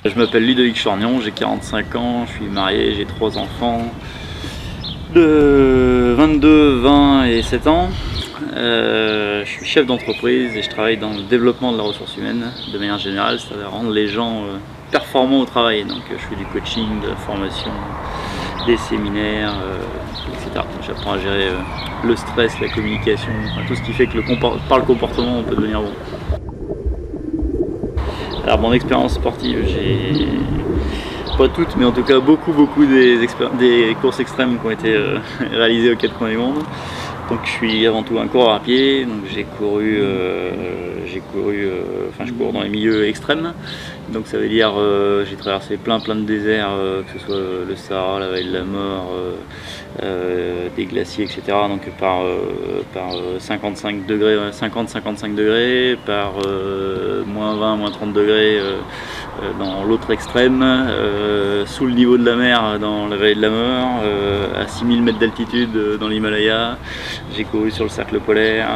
Je m'appelle Ludovic Chornion, j'ai 45 ans, je suis marié, j'ai 3 enfants de 22, 20 et 7 ans. Je suis chef d'entreprise et je travaille dans le développement de la ressource humaine de manière générale, c'est-à-dire rendre les gens performants au travail. Donc je fais du coaching, de la formation, des séminaires, etc. J'apprends à gérer le stress, la communication, tout ce qui fait que par le comportement on peut devenir bon. Alors mon expérience sportive, j'ai pas toutes, mais en tout cas beaucoup des courses extrêmes qui ont été réalisées aux 4 coins du monde. Donc je suis avant tout un coureur à pied, donc je cours dans les milieux extrêmes. Donc ça veut dire j'ai traversé plein de déserts, que ce soit le Sahara, la vallée de la mort, des glaciers, etc. Donc par 55 degrés, 50-55 degrés, par moins 20, moins 30 degrés dans l'autre extrême, sous le niveau de la mer dans la vallée de la mort, à 6000 mètres d'altitude dans l'Himalaya. J'ai couru sur le cercle polaire,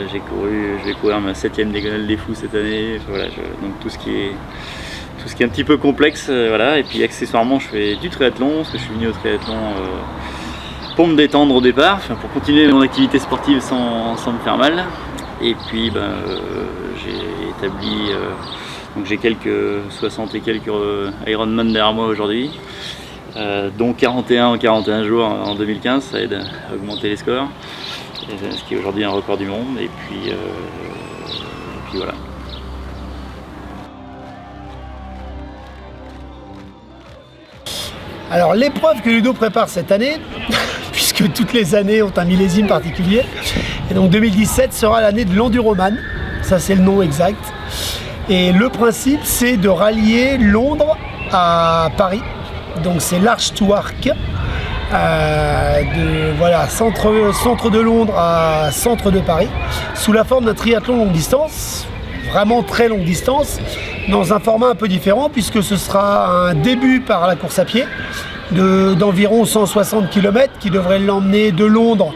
je vais courir ma 7e diagonale des fous cette année. Voilà, donc tout ce qui est un petit peu complexe, voilà. Et puis accessoirement je fais du triathlon, parce que je suis venu au triathlon pour me détendre au départ, pour continuer mon activité sportive sans me faire mal. Et puis j'ai établi, donc j'ai quelques 60 et quelques Ironman derrière moi aujourd'hui, dont 41 en 41 jours en 2015, ça aide à augmenter les scores, ce qui est aujourd'hui un record du monde. Et puis voilà. Alors l'épreuve que Ludo prépare cette année, puisque toutes les années ont un millésime particulier, et donc 2017 sera l'année de l'Enduroman, ça c'est le nom exact. Et le principe c'est de rallier Londres à Paris, donc c'est l'Arch to Arc, centre de Londres à centre de Paris, sous la forme d'un triathlon longue distance, vraiment très longue distance, dans un format un peu différent, puisque ce sera un début par la course à pied d'environ 160 km qui devrait l'emmener de Londres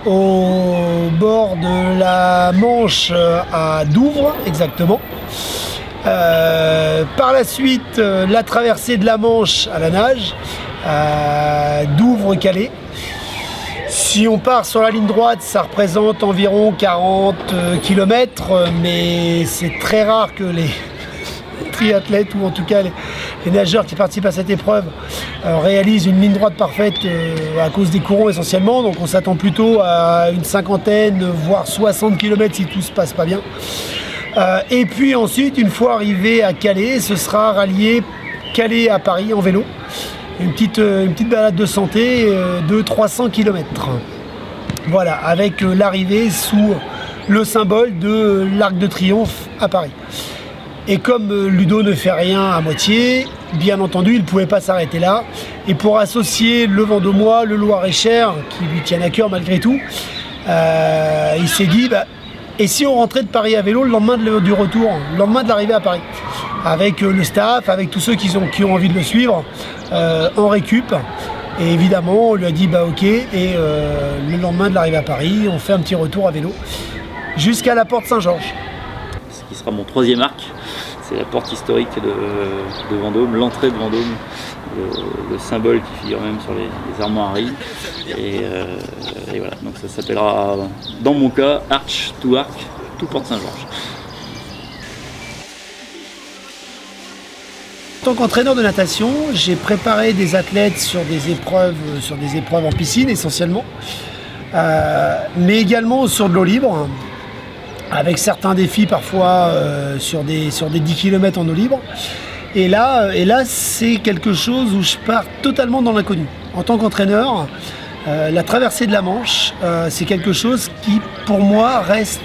au bord de la Manche à Douvres exactement. Par la suite, la traversée de la Manche à la nage, Douvres-Calais. Si on part sur la ligne droite, ça représente environ 40 km, mais c'est très rare que les triathlètes, ou en tout cas les nageurs qui participent à cette épreuve, réalisent une ligne droite parfaite à cause des courants essentiellement. Donc on s'attend plutôt à une cinquantaine, voire 60 km si tout se passe pas bien. Et puis ensuite, une fois arrivé à Calais, ce sera rallié Calais à Paris en vélo. Une petite balade de santé de 300 km. Voilà, avec l'arrivée sous le symbole de l'Arc de Triomphe à Paris. Et comme Ludo ne fait rien à moitié, bien entendu, il ne pouvait pas s'arrêter là. Et pour associer le Vendômois, le Loir-et-Cher, qui lui tiennent à cœur malgré tout, il s'est dit, et si on rentrait de Paris à vélo le lendemain du retour, le lendemain de l'arrivée à Paris, avec le staff, avec tous ceux qui ont envie de le suivre, en récup. Et évidemment, on lui a dit ok, et le lendemain de l'arrivée à Paris, on fait un petit retour à vélo jusqu'à la porte Saint-Georges. Ce qui sera mon 3e arc, c'est la porte historique de Vendôme, l'entrée de Vendôme, le symbole qui figure même sur les armoiries. Et voilà, donc ça s'appellera, dans mon cas, Arch to Arc, tout porte Saint-Georges. En tant qu'entraîneur de natation, j'ai préparé des athlètes sur des épreuves en piscine essentiellement, mais également sur de l'eau libre, avec certains défis parfois sur des 10 km en eau libre. Et là c'est quelque chose où je pars totalement dans l'inconnu. En tant qu'entraîneur, la traversée de la Manche, c'est quelque chose qui pour moi reste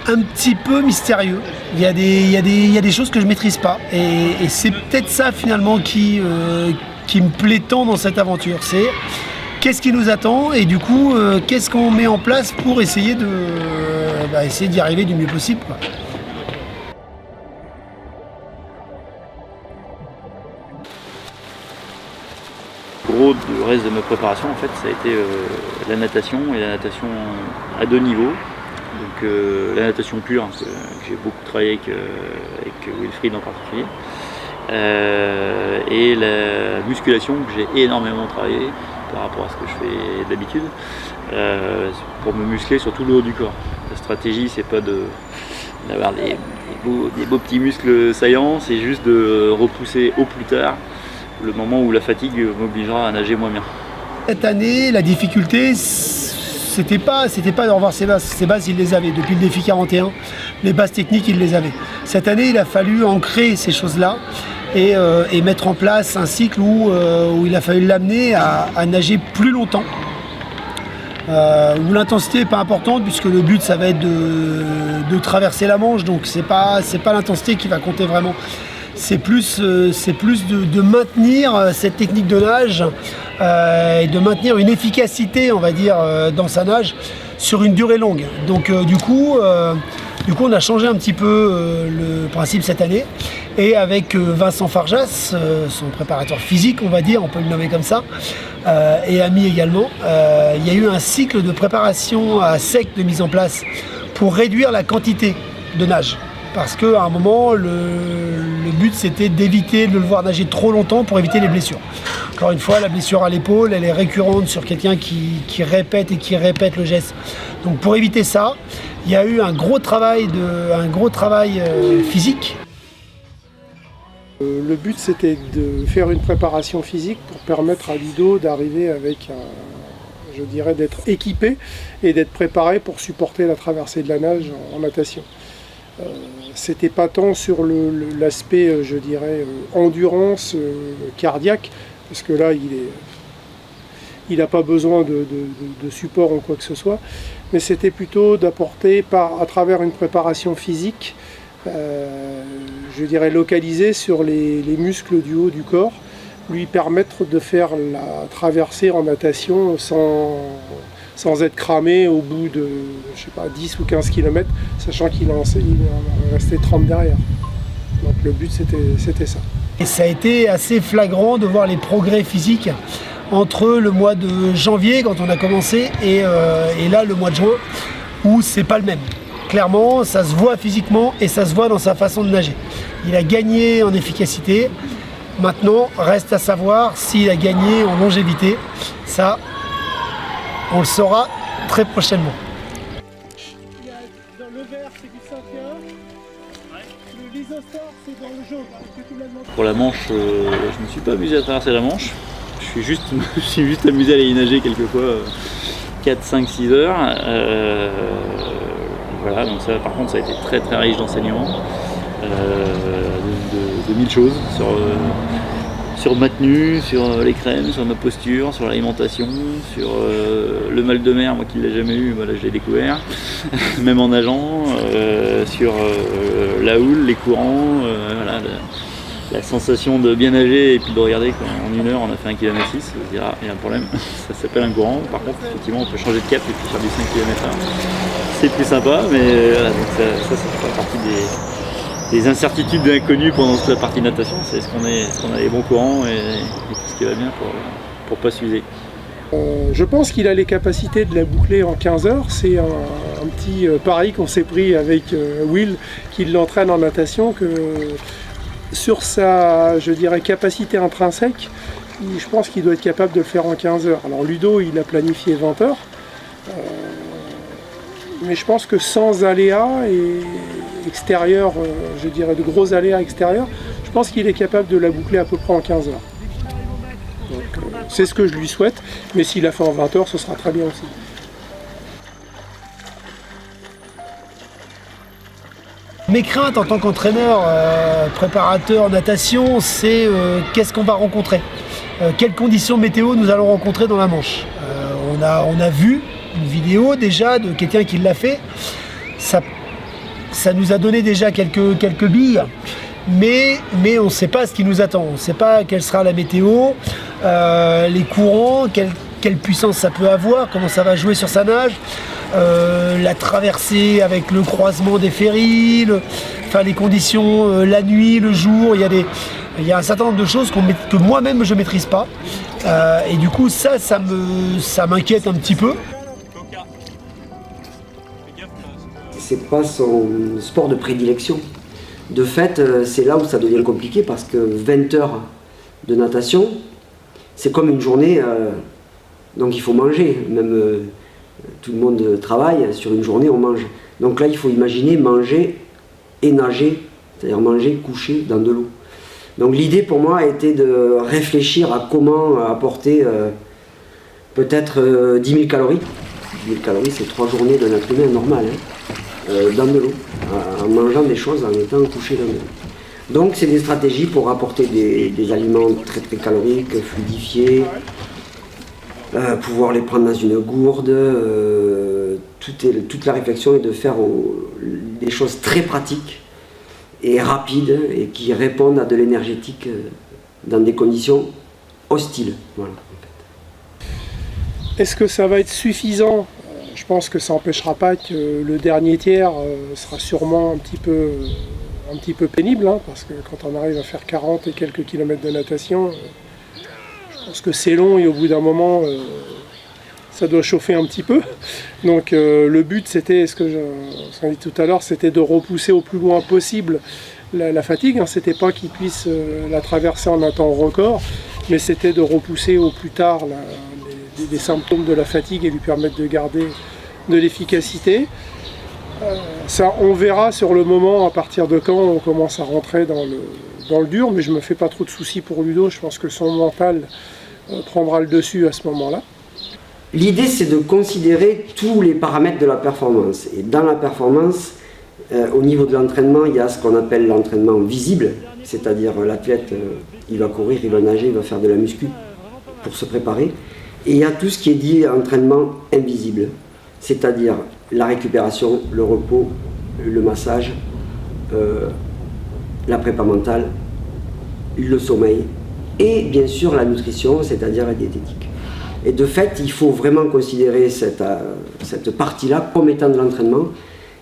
un petit peu mystérieux. Il y a des choses que je maîtrise pas, et c'est peut-être ça finalement qui me plaît tant dans cette aventure. C'est qu'est-ce qui nous attend, et du coup qu'est-ce qu'on met en place pour essayer d'y arriver du mieux possible, quoi. Gros du reste de ma préparation, en fait, ça a été la natation, et la natation à 2 niveaux. Donc la natation pure, hein, que j'ai beaucoup travaillé avec Wilfried en particulier. Et la musculation que j'ai énormément travaillé par rapport à ce que je fais d'habitude, pour me muscler sur tout le haut du corps. La stratégie, c'est pas d'avoir des beaux petits muscles saillants, c'est juste de repousser au plus tard le moment où la fatigue m'obligera à nager moins bien. Cette année, la difficulté, c'était pas de revoir ses bases. Ses bases, il les avait. Depuis le défi 41, les bases techniques, il les avait. Cette année, il a fallu ancrer ces choses-là et mettre en place un cycle où il a fallu l'amener à nager plus longtemps. Où l'intensité n'est pas importante, puisque le but, ça va être de traverser la Manche. Donc, c'est pas l'intensité qui va compter vraiment. C'est plus de maintenir cette technique de nage et de maintenir une efficacité, on va dire, dans sa nage sur une durée longue. Donc du coup, on a changé un petit peu le principe cette année. Et avec Vincent Farjas, son préparateur physique, on va dire, on peut le nommer comme ça, et ami également, il y a eu un cycle de préparation à sec de mise en place pour réduire la quantité de nage. Parce qu'à un moment, le but c'était d'éviter de le voir nager trop longtemps pour éviter les blessures. Encore une fois, la blessure à l'épaule, elle est récurrente sur quelqu'un qui répète le geste. Donc pour éviter ça, il y a eu un gros travail physique. Le but c'était de faire une préparation physique pour permettre à Ludo d'arriver avec je dirais d'être équipé et d'être préparé pour supporter la traversée de la nage en natation. C'était pas tant sur l'aspect, je dirais, endurance cardiaque, parce que là, il n'a pas besoin de support ou quoi que ce soit, mais c'était plutôt d'apporter, à travers une préparation physique, je dirais localisée sur les muscles du haut du corps, lui permettre de faire la traversée en natation sans être cramé au bout de, je sais pas, 10 ou 15 km, sachant qu'il en restait 30 derrière. Donc le but c'était ça. Et ça a été assez flagrant de voir les progrès physiques entre le mois de janvier quand on a commencé et là le mois de juin où c'est pas le même. Clairement, ça se voit physiquement et ça se voit dans sa façon de nager. Il a gagné en efficacité. Maintenant, reste à savoir s'il a gagné en longévité. Ça, on le saura très prochainement. Dans le vert, c'est du 5-1. Le l'isostar, c'est dans le jaune. Pour la Manche, je ne me suis pas amusé à traverser la Manche. Je me suis juste amusé à aller y nager quelquefois 4, 5, 6 heures. Voilà, donc ça, par contre, ça a été très très riche d'enseignements, de 1000 choses sur ma tenue, sur les crèmes, sur ma posture, sur l'alimentation, sur le mal de mer, moi qui ne l'ai jamais eu, voilà, je l'ai découvert, même en nageant, sur la houle, les courants, voilà, la sensation de bien nager et puis de regarder qu'en 1 heure on a fait 1,6 km, on se dit ah, il y a un problème, ça s'appelle un courant. Par contre, effectivement, on peut changer de cap et puis faire du 5 km/h. C'est plus sympa, mais voilà, donc ça fait partie des incertitudes inconnues pendant toute la partie natation. C'est est-ce qu'on a les bons courants et tout ce qui va bien pour pas s'user. Je pense qu'il a les capacités de la boucler en 15 heures. C'est un petit pari qu'on s'est pris avec Will, qui l'entraîne en natation, que sur sa, je dirais, capacité intrinsèque, je pense qu'il doit être capable de le faire en 15 heures. Alors Ludo, il a planifié 20 heures. Mais je pense que sans aléas et extérieurs, je dirais de gros aléas extérieurs, je pense qu'il est capable de la boucler à peu près en 15 heures. Donc c'est ce que je lui souhaite, mais s'il a fait en 20 heures, ce sera très bien aussi. Mes craintes en tant qu'entraîneur, préparateur natation, c'est qu'est-ce qu'on va rencontrer, quelles conditions météo nous allons rencontrer dans la Manche. On a vu une vidéo déjà de quelqu'un qui l'a fait, ça nous a donné déjà quelques billes, mais on ne sait pas ce qui nous attend, on ne sait pas quelle sera la météo, les courants, quelle puissance ça peut avoir, comment ça va jouer sur sa nage, la traversée avec le croisement des ferries, les conditions, la nuit, le jour, il y a un certain nombre de choses que moi-même je ne maîtrise pas, et du coup ça m'inquiète un petit peu. c'est pas son sport de prédilection. De fait, c'est là où ça devient compliqué parce que 20 heures de natation, c'est comme une journée, donc il faut manger. Même tout le monde travaille, sur une journée on mange. Donc là il faut imaginer manger et nager, c'est-à-dire manger couché dans de l'eau. Donc l'idée pour moi a été de réfléchir à comment apporter peut-être 10 000 calories. 10 000 calories, c'est 3 journées d'un être humain normal, dans de l'eau, en mangeant des choses, en étant couché dans de l'eau. Donc c'est des stratégies pour apporter des aliments très très caloriques, fluidifiés, pouvoir les prendre dans une gourde. Toute la réflexion est de faire des choses très pratiques et rapides et qui répondent à de l'énergétique dans des conditions hostiles. Voilà. Est-ce que ça va être suffisant? Je pense que ça n'empêchera pas que le dernier tiers sera sûrement un petit peu pénible, hein, parce que quand on arrive à faire 40 et quelques kilomètres de natation, je pense que c'est long et au bout d'un moment, ça doit chauffer un petit peu. Donc le but, c'était, ce qu'on a dit tout à l'heure, c'était de repousser au plus loin possible la fatigue. Hein. C'était pas qu'ils puissent la traverser en un temps record, mais c'était de repousser au plus tard des symptômes de la fatigue et lui permettre de garder de l'efficacité. Ça, on verra sur le moment à partir de quand on commence à rentrer dans le dur, mais je me fais pas trop de soucis pour Ludo. Je pense que son mental prendra le dessus à ce moment-là. L'idée, c'est de considérer tous les paramètres de la performance. Et dans la performance, au niveau de l'entraînement, il y a ce qu'on appelle l'entraînement visible, c'est-à-dire l'athlète, il va courir, il va nager, il va faire de la muscu pour se préparer. Et il y a tout ce qui est dit entraînement invisible, c'est-à-dire la récupération, le repos, le massage, la prépa mentale, le sommeil et bien sûr la nutrition, c'est-à-dire la diététique. Et de fait, il faut vraiment considérer cette partie-là comme étant de l'entraînement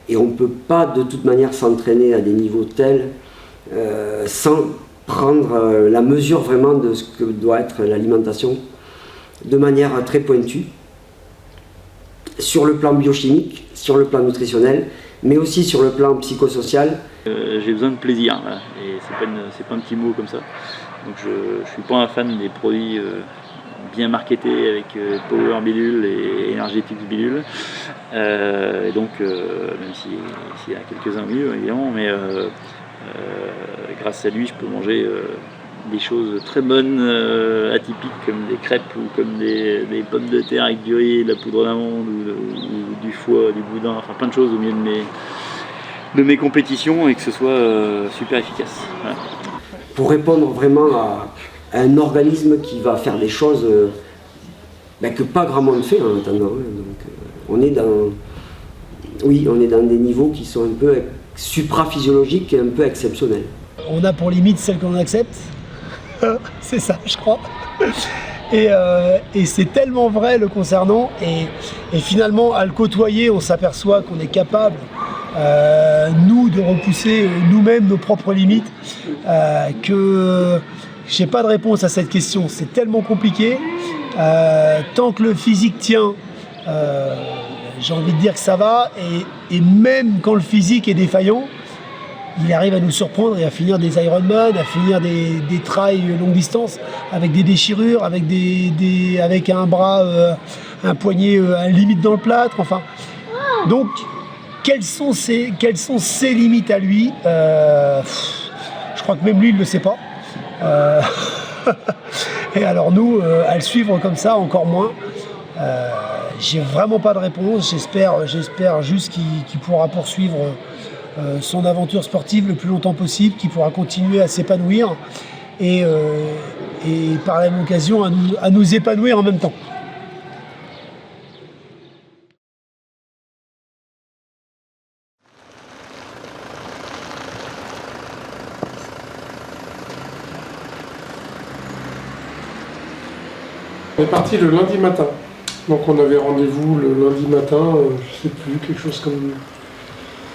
et on ne peut pas de toute manière s'entraîner à des niveaux tels sans prendre la mesure vraiment de ce que doit être l'alimentation de manière très pointue, sur le plan biochimique, sur le plan nutritionnel, mais aussi sur le plan psychosocial. J'ai besoin de plaisir, voilà. Et c'est pas un petit mot comme ça. Donc je suis pas un fan des produits bien marketés avec Power Bidule et Energetics Bidule. Donc même s'il y a quelques-uns mieux évidemment, mais grâce à lui je peux manger des choses très bonnes, atypiques, comme des crêpes ou comme des pommes de terre avec du riz, de la poudre d'amande ou du foie, du boudin, enfin plein de choses au milieu de mes compétitions et que ce soit super efficace. Voilà. Pour répondre vraiment à un organisme qui va faire des choses que pas grand monde fait en attendant. Donc, on est dans des niveaux qui sont un peu supraphysiologiques et un peu exceptionnels. On a pour limite celle qu'on accepte. C'est ça, je crois. Et c'est tellement vrai le concernant. Et finalement, à le côtoyer, on s'aperçoit qu'on est capable, nous, de repousser nous-mêmes nos propres limites. Que je n'ai pas de réponse à cette question. C'est tellement compliqué. Tant que le physique tient, j'ai envie de dire que ça va. Et même quand le physique est défaillant, il arrive à nous surprendre et à finir des Ironman, à finir des trails longue distance avec des déchirures, avec un bras, un poignet à limite dans le plâtre. Enfin, donc, quelles sont ses limites à lui? Je crois que même lui, il ne le sait pas. Et alors nous, à le suivre comme ça, encore moins. J'ai vraiment pas de réponse. J'espère juste qu'il pourra poursuivre son aventure sportive le plus longtemps possible, qu'il pourra continuer à s'épanouir et par la même occasion à nous épanouir en même temps. On est parti le lundi matin. Donc on avait rendez-vous le lundi matin, je sais plus, quelque chose comme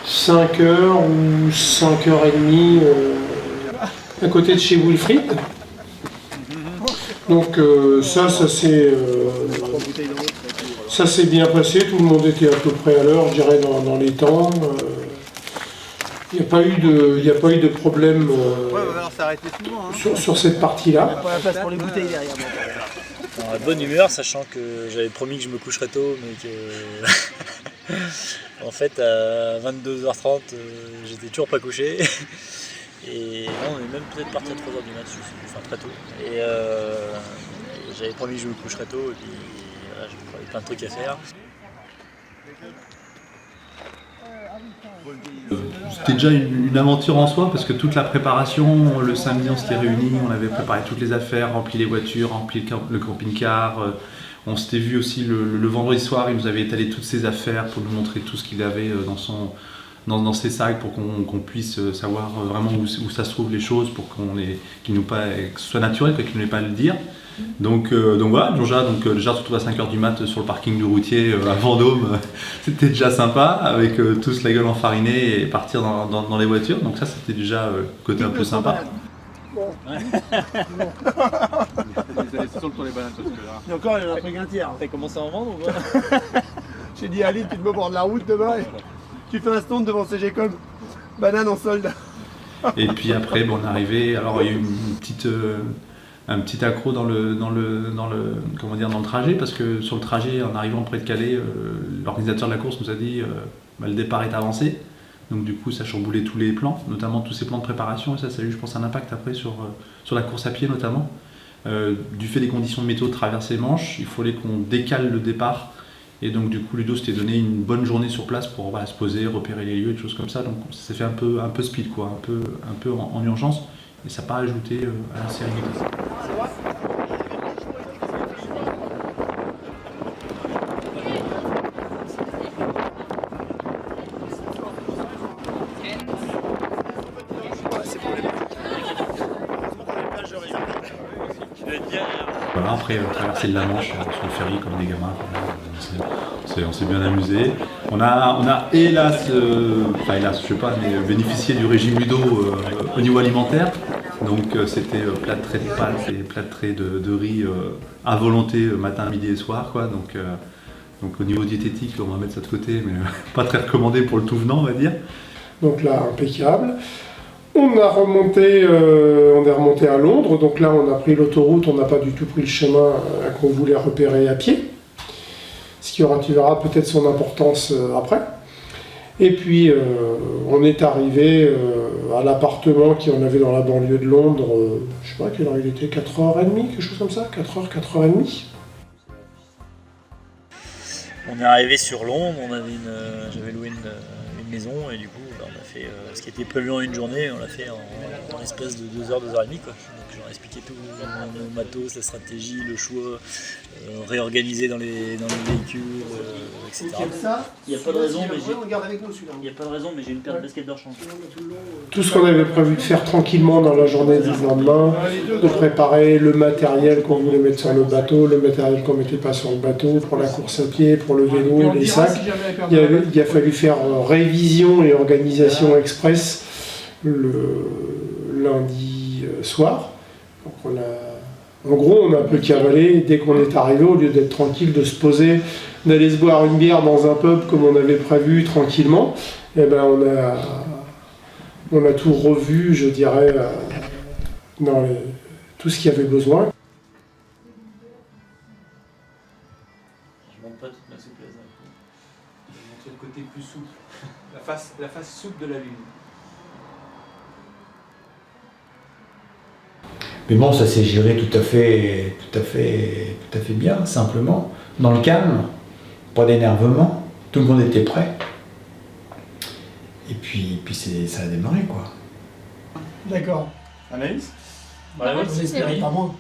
5h ou 5h30 à côté de chez Wilfried. Donc ça c'est Ça s'est bien passé, tout le monde était à peu près à l'heure, je dirais, dans les temps. Il n'y a pas eu de problème sur cette partie-là. Pas la place pour les bouteilles derrière. En bonne humeur, sachant que j'avais promis que je me coucherais tôt, mais que en fait à 22h30 j'étais toujours pas couché. Et là, on est même peut-être parti à 3h du mat, enfin très tôt. Et j'avais promis que je me coucherais tôt, et puis voilà, j'avais plein de trucs à faire. C'était déjà une aventure en soi parce que toute la préparation, le samedi on s'était réunis, on avait préparé toutes les affaires, rempli les voitures, rempli le camping-car. On s'était vu aussi le vendredi soir, il nous avait étalé toutes ses affaires pour nous montrer tout ce qu'il avait dans ses sacs pour qu'on puisse savoir vraiment où ça se trouve les choses pour que ce soit naturel, qu'il n'ait pas à le dire. Donc voilà, déjà se retrouver à 5h du mat sur le parking du routier à Vendôme, c'était déjà sympa, avec tous la gueule enfarinée et partir dans les voitures, donc ça c'était déjà le côté un peu sympa. Et encore, il y en a un truc un tiers. T'as commencé à en vendre ou pas? J'ai dit à Aline, tu te mets au bord de la route demain et tu fais un stand devant CGCom. Banane en solde. Et puis après, on est arrivé, alors il y a eu un petit accro dans le trajet, parce que sur le trajet, en arrivant près de Calais, l'organisateur de la course nous a dit le départ est avancé. Donc du coup, ça chamboulait tous les plans, notamment tous ces plans de préparation, et ça a eu, je pense, un impact après sur la course à pied notamment. Du fait des conditions de météo de traverser Manche, il fallait qu'on décale le départ. Et donc du coup, Ludo s'était donné une bonne journée sur place pour se poser, repérer les lieux et des choses comme ça. Donc ça s'est fait un peu speed, quoi, un peu en urgence. Et ça n'a pas ajouté à la sérénité. Voilà, après traverser de la Manche sur le ferry comme des gamins, on s'est bien amusé. On a hélas, je sais pas, mais bénéficié du régime Ludo au niveau alimentaire. Donc c'était plâtré de pâtes et plâtré de riz à volonté matin, midi et soir, quoi. Donc au niveau diététique, on va mettre ça de côté, mais pas très recommandé pour le tout venant, on va dire. Donc là, impeccable. On est remonté à Londres, donc là on a pris l'autoroute, on n'a pas du tout pris le chemin qu'on voulait repérer à pied, ce qui tu verras peut-être son importance après. Et puis on est arrivé à l'appartement qu'on avait dans la banlieue de Londres, je sais pas quelle heure il était, 4h30, quelque chose comme ça, 4h30. On est arrivé sur Londres, j'avais loué une maison et du coup on a fait ce qui était prévu en une journée, on l'a fait en l'espace de 2h, 2h30 quoi. Donc j'aurais expliqué tout, nos matos, la stratégie, le choix, réorganiser dans les véhicules, etc. Il n'y a pas de raison, mais j'ai une paire de baskets de rechange. Tout ce qu'on avait prévu de faire tranquillement dans la journée du lendemain, de préparer le matériel qu'on voulait mettre sur le bateau, le matériel qu'on ne mettait pas sur le bateau, pour la course à pied, pour le vélo, les sacs. Il a fallu faire révision et organisation express le lundi soir. Donc en gros, on a un peu cavalé. Dès qu'on est arrivé, au lieu d'être tranquille, de se poser, d'aller se boire une bière dans un pub comme on avait prévu tranquillement, et ben on a tout revu, je dirais, dans tout ce qu'il y avait besoin. Je montre pas toute ma souplesse. Je vais montrer le côté plus souple, la face souple de la lune. Mais bon, ça s'est géré tout à fait bien, simplement, dans le calme, pas d'énervement, tout le monde était prêt. Et puis ça a démarré, quoi. D'accord. Anaïs ? J'en espérais pas moins.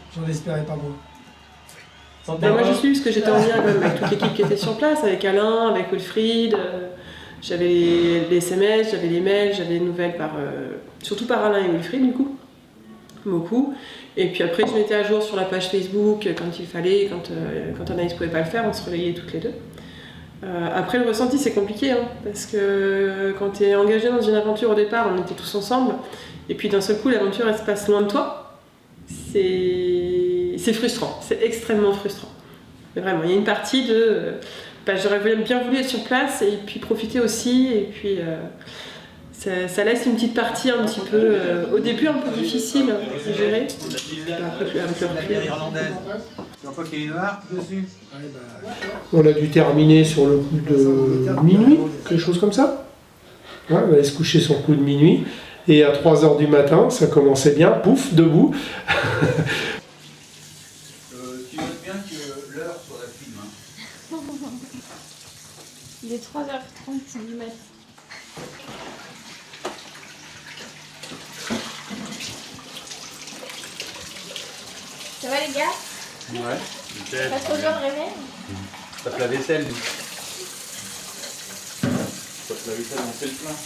Moi je suis parce que j'étais en lien avec toute l'équipe qui était sur place, avec Alain, avec Wilfried. J'avais les SMS, j'avais les mails, j'avais des nouvelles surtout par Alain et Wilfried du coup. Beaucoup. Et puis après je mettais à jour sur la page Facebook quand il fallait, quand Anaïs pouvait pas le faire, on se réveillait toutes les deux. Après le ressenti c'est compliqué parce que quand tu es engagé dans une aventure au départ, on était tous ensemble et puis d'un seul coup l'aventure elle se passe loin de toi. C'est frustrant, c'est extrêmement frustrant. Mais vraiment, il y a une partie de j'aurais bien voulu être sur place et puis profiter aussi. Et puis ça laisse une petite partie un petit peu, au début un peu difficile à gérer. On a dû terminer sur le coup de minuit, quelque chose comme ça. Ouais, on allait se coucher sur le coup de minuit. Et à 3h du matin, ça commençait bien, pouf, debout. Tu notes bien que l'heure sur la film. Hein. Il est 3h30 du matin. Ça va les gars? Ouais. Pas trop dur de réveil? Tape la vaisselle. Tape la vaisselle, on fait le plein.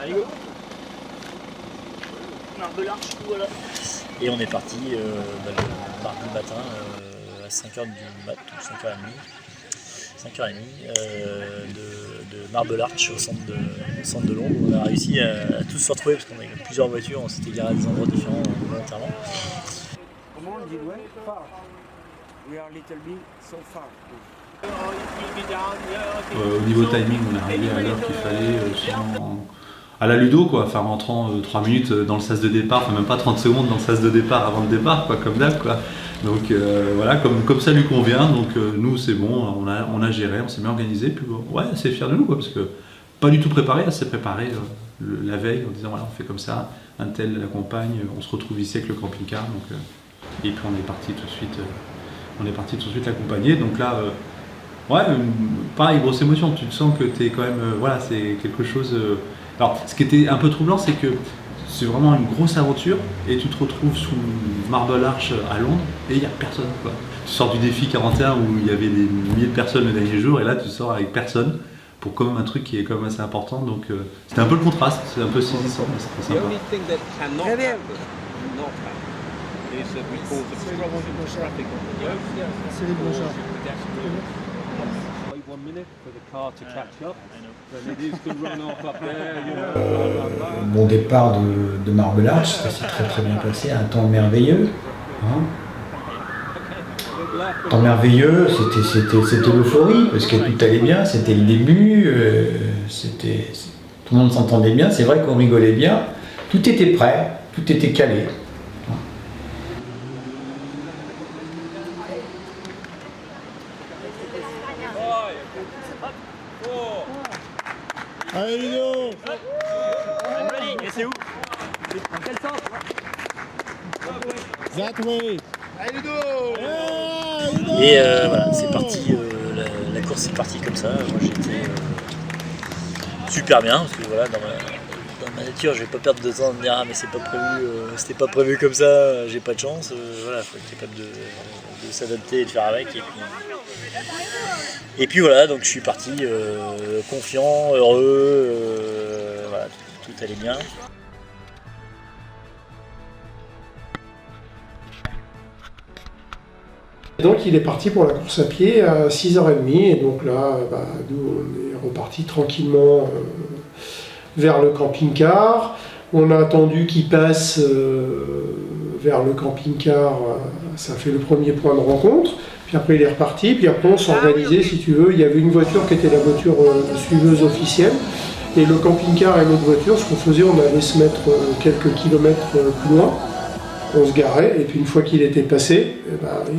Allez go. Marbre Larche, voilà. Et on est parti le mardi matin à 5h du mat, ou 5h30 de Marble Arch au centre de Londres. On a réussi à tous se retrouver parce qu'on avait plusieurs voitures, on s'était garé à des endroits différents volontairement. Comment on dit ouais? Far. We are little bit so far. Au niveau timing, on est arrivé à l'heure qu'il fallait à la ludo, quoi, enfin en rentrant 3 minutes dans le sas de départ, enfin même pas 30 secondes dans le sas de départ avant le départ, quoi, comme d'hab, quoi. Donc voilà, comme ça lui convient, donc nous c'est bon, on a géré, on s'est bien organisé, puis ouais, assez fiers de nous, quoi, parce que pas du tout préparé, elle s'est préparée la veille en disant voilà, on fait comme ça, un tel l'accompagne, on se retrouve ici avec le camping-car, donc, et puis on est parti tout de suite l'accompagner, donc là, ouais, pareil, grosse émotion, tu te sens que t'es quand même, voilà, c'est quelque chose... Alors, ce qui était un peu troublant, c'est que c'est vraiment une grosse aventure et tu te retrouves sous Marble Arch à Londres et il n'y a personne, quoi. Tu sors du défi 41 où il y avait des milliers de personnes le dernier jour et là tu sors avec personne pour quand même un truc qui est quand même assez important, donc c'était un peu le contraste, c'est un peu saisissant, mais c'était sympa. Bon départ de Marble Arch, ça s'est très bien passé, un temps merveilleux. Hein. Temps merveilleux, c'était l'euphorie, parce que tout allait bien, c'était le début, tout le monde s'entendait bien, c'est vrai qu'on rigolait bien, tout était prêt, tout était calé. Allez Ludo! I'm ready. Et c'est où? Dans quel sens? That way! Allez Ludo! Et voilà, c'est parti, la course est partie comme ça. Moi j'étais super bien parce que voilà, dans ma nature je vais pas perdre de temps à me dire ah mais c'est pas prévu, c'était pas prévu comme ça, j'ai pas de chance. Voilà, faut être capable de s'adapter et de faire avec. Et puis voilà, donc je suis parti confiant, heureux, voilà, tout allait bien. Donc il est parti pour la course à pied à 6h30 et donc là, nous on est reparti tranquillement vers le camping-car. On a attendu qu'il passe vers le camping-car, ça fait le premier point de rencontre. Puis après il est reparti, puis après on s'organisait si tu veux. Il y avait une voiture qui était la voiture suiveuse officielle et le camping-car et l'autre voiture, ce qu'on faisait, on allait se mettre quelques kilomètres plus loin. On se garait et puis une fois qu'il était passé,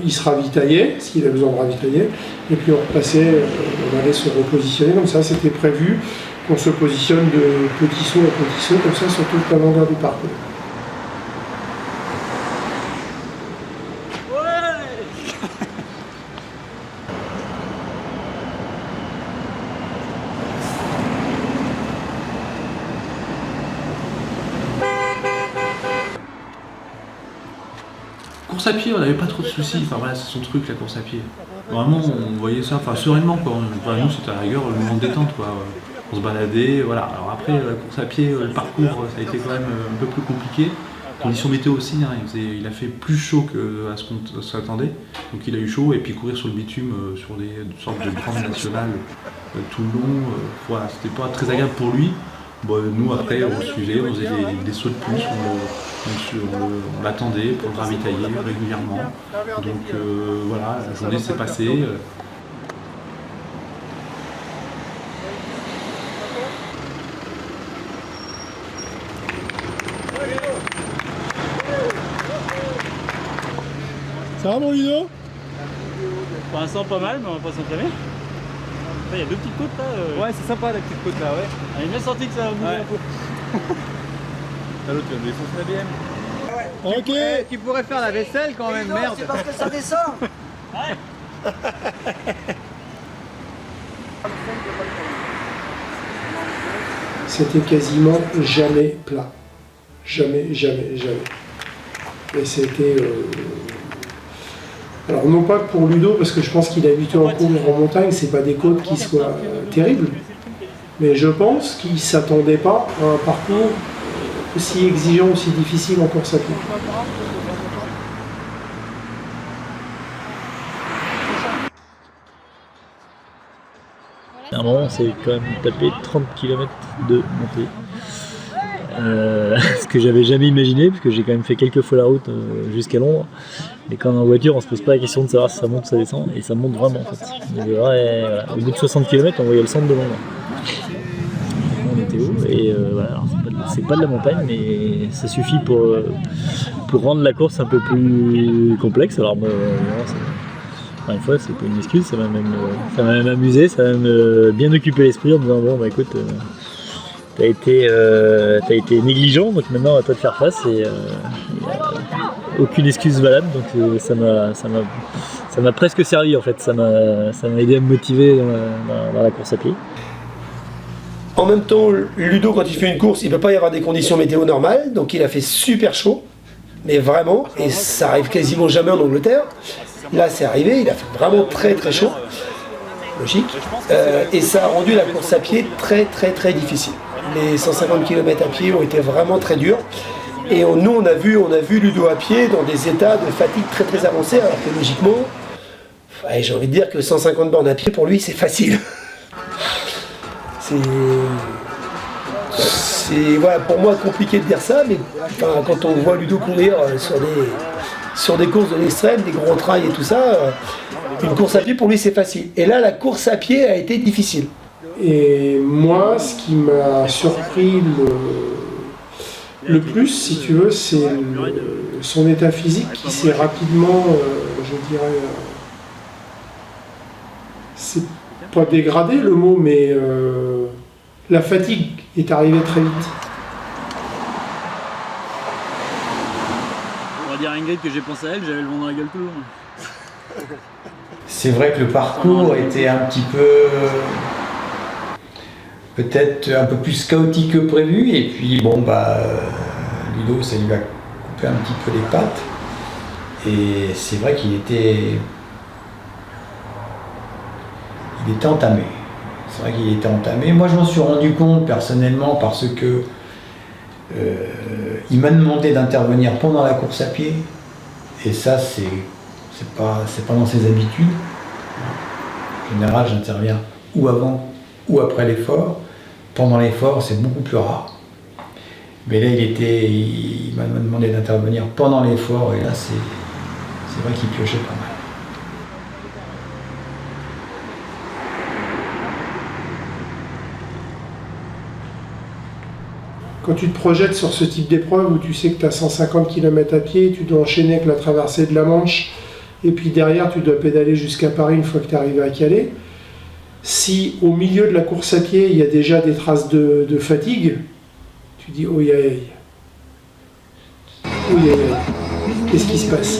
il se ravitaillait, s'il avait besoin de ravitailler, et puis on repassait, on allait se repositionner comme ça, c'était prévu qu'on se positionne de petit saut en petit saut comme ça sur toute la longueur du parcours. Course à pied, on n'avait pas trop de soucis, enfin voilà, c'est son truc la course à pied. Vraiment, on voyait ça sereinement, quoi. Enfin, nous, c'était à la rigueur le moment de détente, quoi. on se baladait, voilà. Alors après, la course à pied, le parcours, ça a été quand même un peu plus compliqué. Conditions météo aussi, hein, il a fait plus chaud qu'à ce qu'on s'attendait, donc il a eu chaud, et puis courir sur le bitume, sur des sortes de grandes nationales tout le long, voilà, c'était pas très agréable pour lui. Bon, nous après on le suivait, on faisait des sauts de plus, on l'attendait pour le ravitailler régulièrement, donc voilà, la journée s'est passée. Ça va mon Ludo? Pour l'instant pas mal, mais on va pas s'entraîner. Il y a deux petites côtes là. Ouais, c'est sympa la petite côte là, ouais. On a bien senti que ça va bouger un peu. T'as l'autre, tu vas me défoncer la BM. Ok. Tu pourrais faire la vaisselle quand même, merde. C'est parce que ça descend. Ouais. C'était quasiment jamais plat. Jamais, jamais, jamais. Et c'était... Alors non pas pour Ludo, parce que je pense qu'il est habitué à courir en montagne, c'est pas des côtes qui soient terribles. Mais je pense qu'il ne s'attendait pas à un parcours aussi exigeant, aussi difficile en course à pied. À un moment, on s'est quand même tapé 30 km de montée. Ce que j'avais jamais imaginé, parce que j'ai quand même fait quelques fois la route jusqu'à Londres. Mais quand on est en voiture, on se pose pas la question de savoir si ça monte ou ça descend, et ça monte vraiment en fait. Voilà. Au bout de 60 km, on voyait le centre de Londres. On était haut, et voilà. Alors, c'est pas de la montagne, mais ça suffit pour rendre la course un peu plus complexe. Alors, encore une fois, c'est pas une excuse, ça m'a même amusé, ça m'a même bien occupé l'esprit en me disant bon, bah écoute. T'as été négligent, donc maintenant à toi de faire face et aucune excuse valable, donc ça m'a presque servi en fait, ça m'a aidé à me motiver dans la course à pied. En même temps, Ludo, quand il fait une course, il ne peut pas y avoir des conditions météo normales, donc il a fait super chaud, mais vraiment, et ça arrive quasiment jamais en Angleterre. Là, c'est arrivé, il a fait vraiment très très chaud, logique, et ça a rendu la course à pied très très très difficile. Les 150 km à pied ont été vraiment très durs. Et nous, on a vu Ludo à pied dans des états de fatigue très très avancés, alors que logiquement, j'ai envie de dire que 150 bornes à pied, pour lui, c'est facile. C'est voilà, pour moi compliqué de dire ça, mais enfin, quand on voit Ludo courir sur des courses de l'extrême, des gros trails et tout ça, une course à pied, pour lui, c'est facile. Et là, la course à pied a été difficile. Et moi, ce qui m'a surpris le plus, si tu veux, c'est son état physique qui s'est rapidement, je dirais, c'est pas dégradé le mot, mais la fatigue est arrivée très vite. On va dire à Ingrid que j'ai pensé à elle, j'avais le vent dans la gueule tout le long. C'est vrai que le parcours était un petit peu... peut-être un peu plus chaotique que prévu, et puis bon Ludo, ça lui a coupé un petit peu les pattes, et c'est vrai qu'il était entamé. C'est vrai qu'il était entamé. Moi, je m'en suis rendu compte personnellement parce que il m'a demandé d'intervenir pendant la course à pied, et ça, c'est pas dans ses habitudes. En général, j'interviens ou avant ou après l'effort. Pendant l'effort, c'est beaucoup plus rare. Mais là, il m'a demandé d'intervenir pendant l'effort, et là, c'est vrai qu'il piochait pas mal. Quand tu te projettes sur ce type d'épreuve où tu sais que tu as 150 km à pied, tu dois enchaîner avec la traversée de la Manche, et puis derrière, tu dois pédaler jusqu'à Paris une fois que tu es arrivé à Calais. Si au milieu de la course à pied, il y a déjà des traces de fatigue, tu dis oh aïe. Oh aïe. Qu'est-ce qui se passe?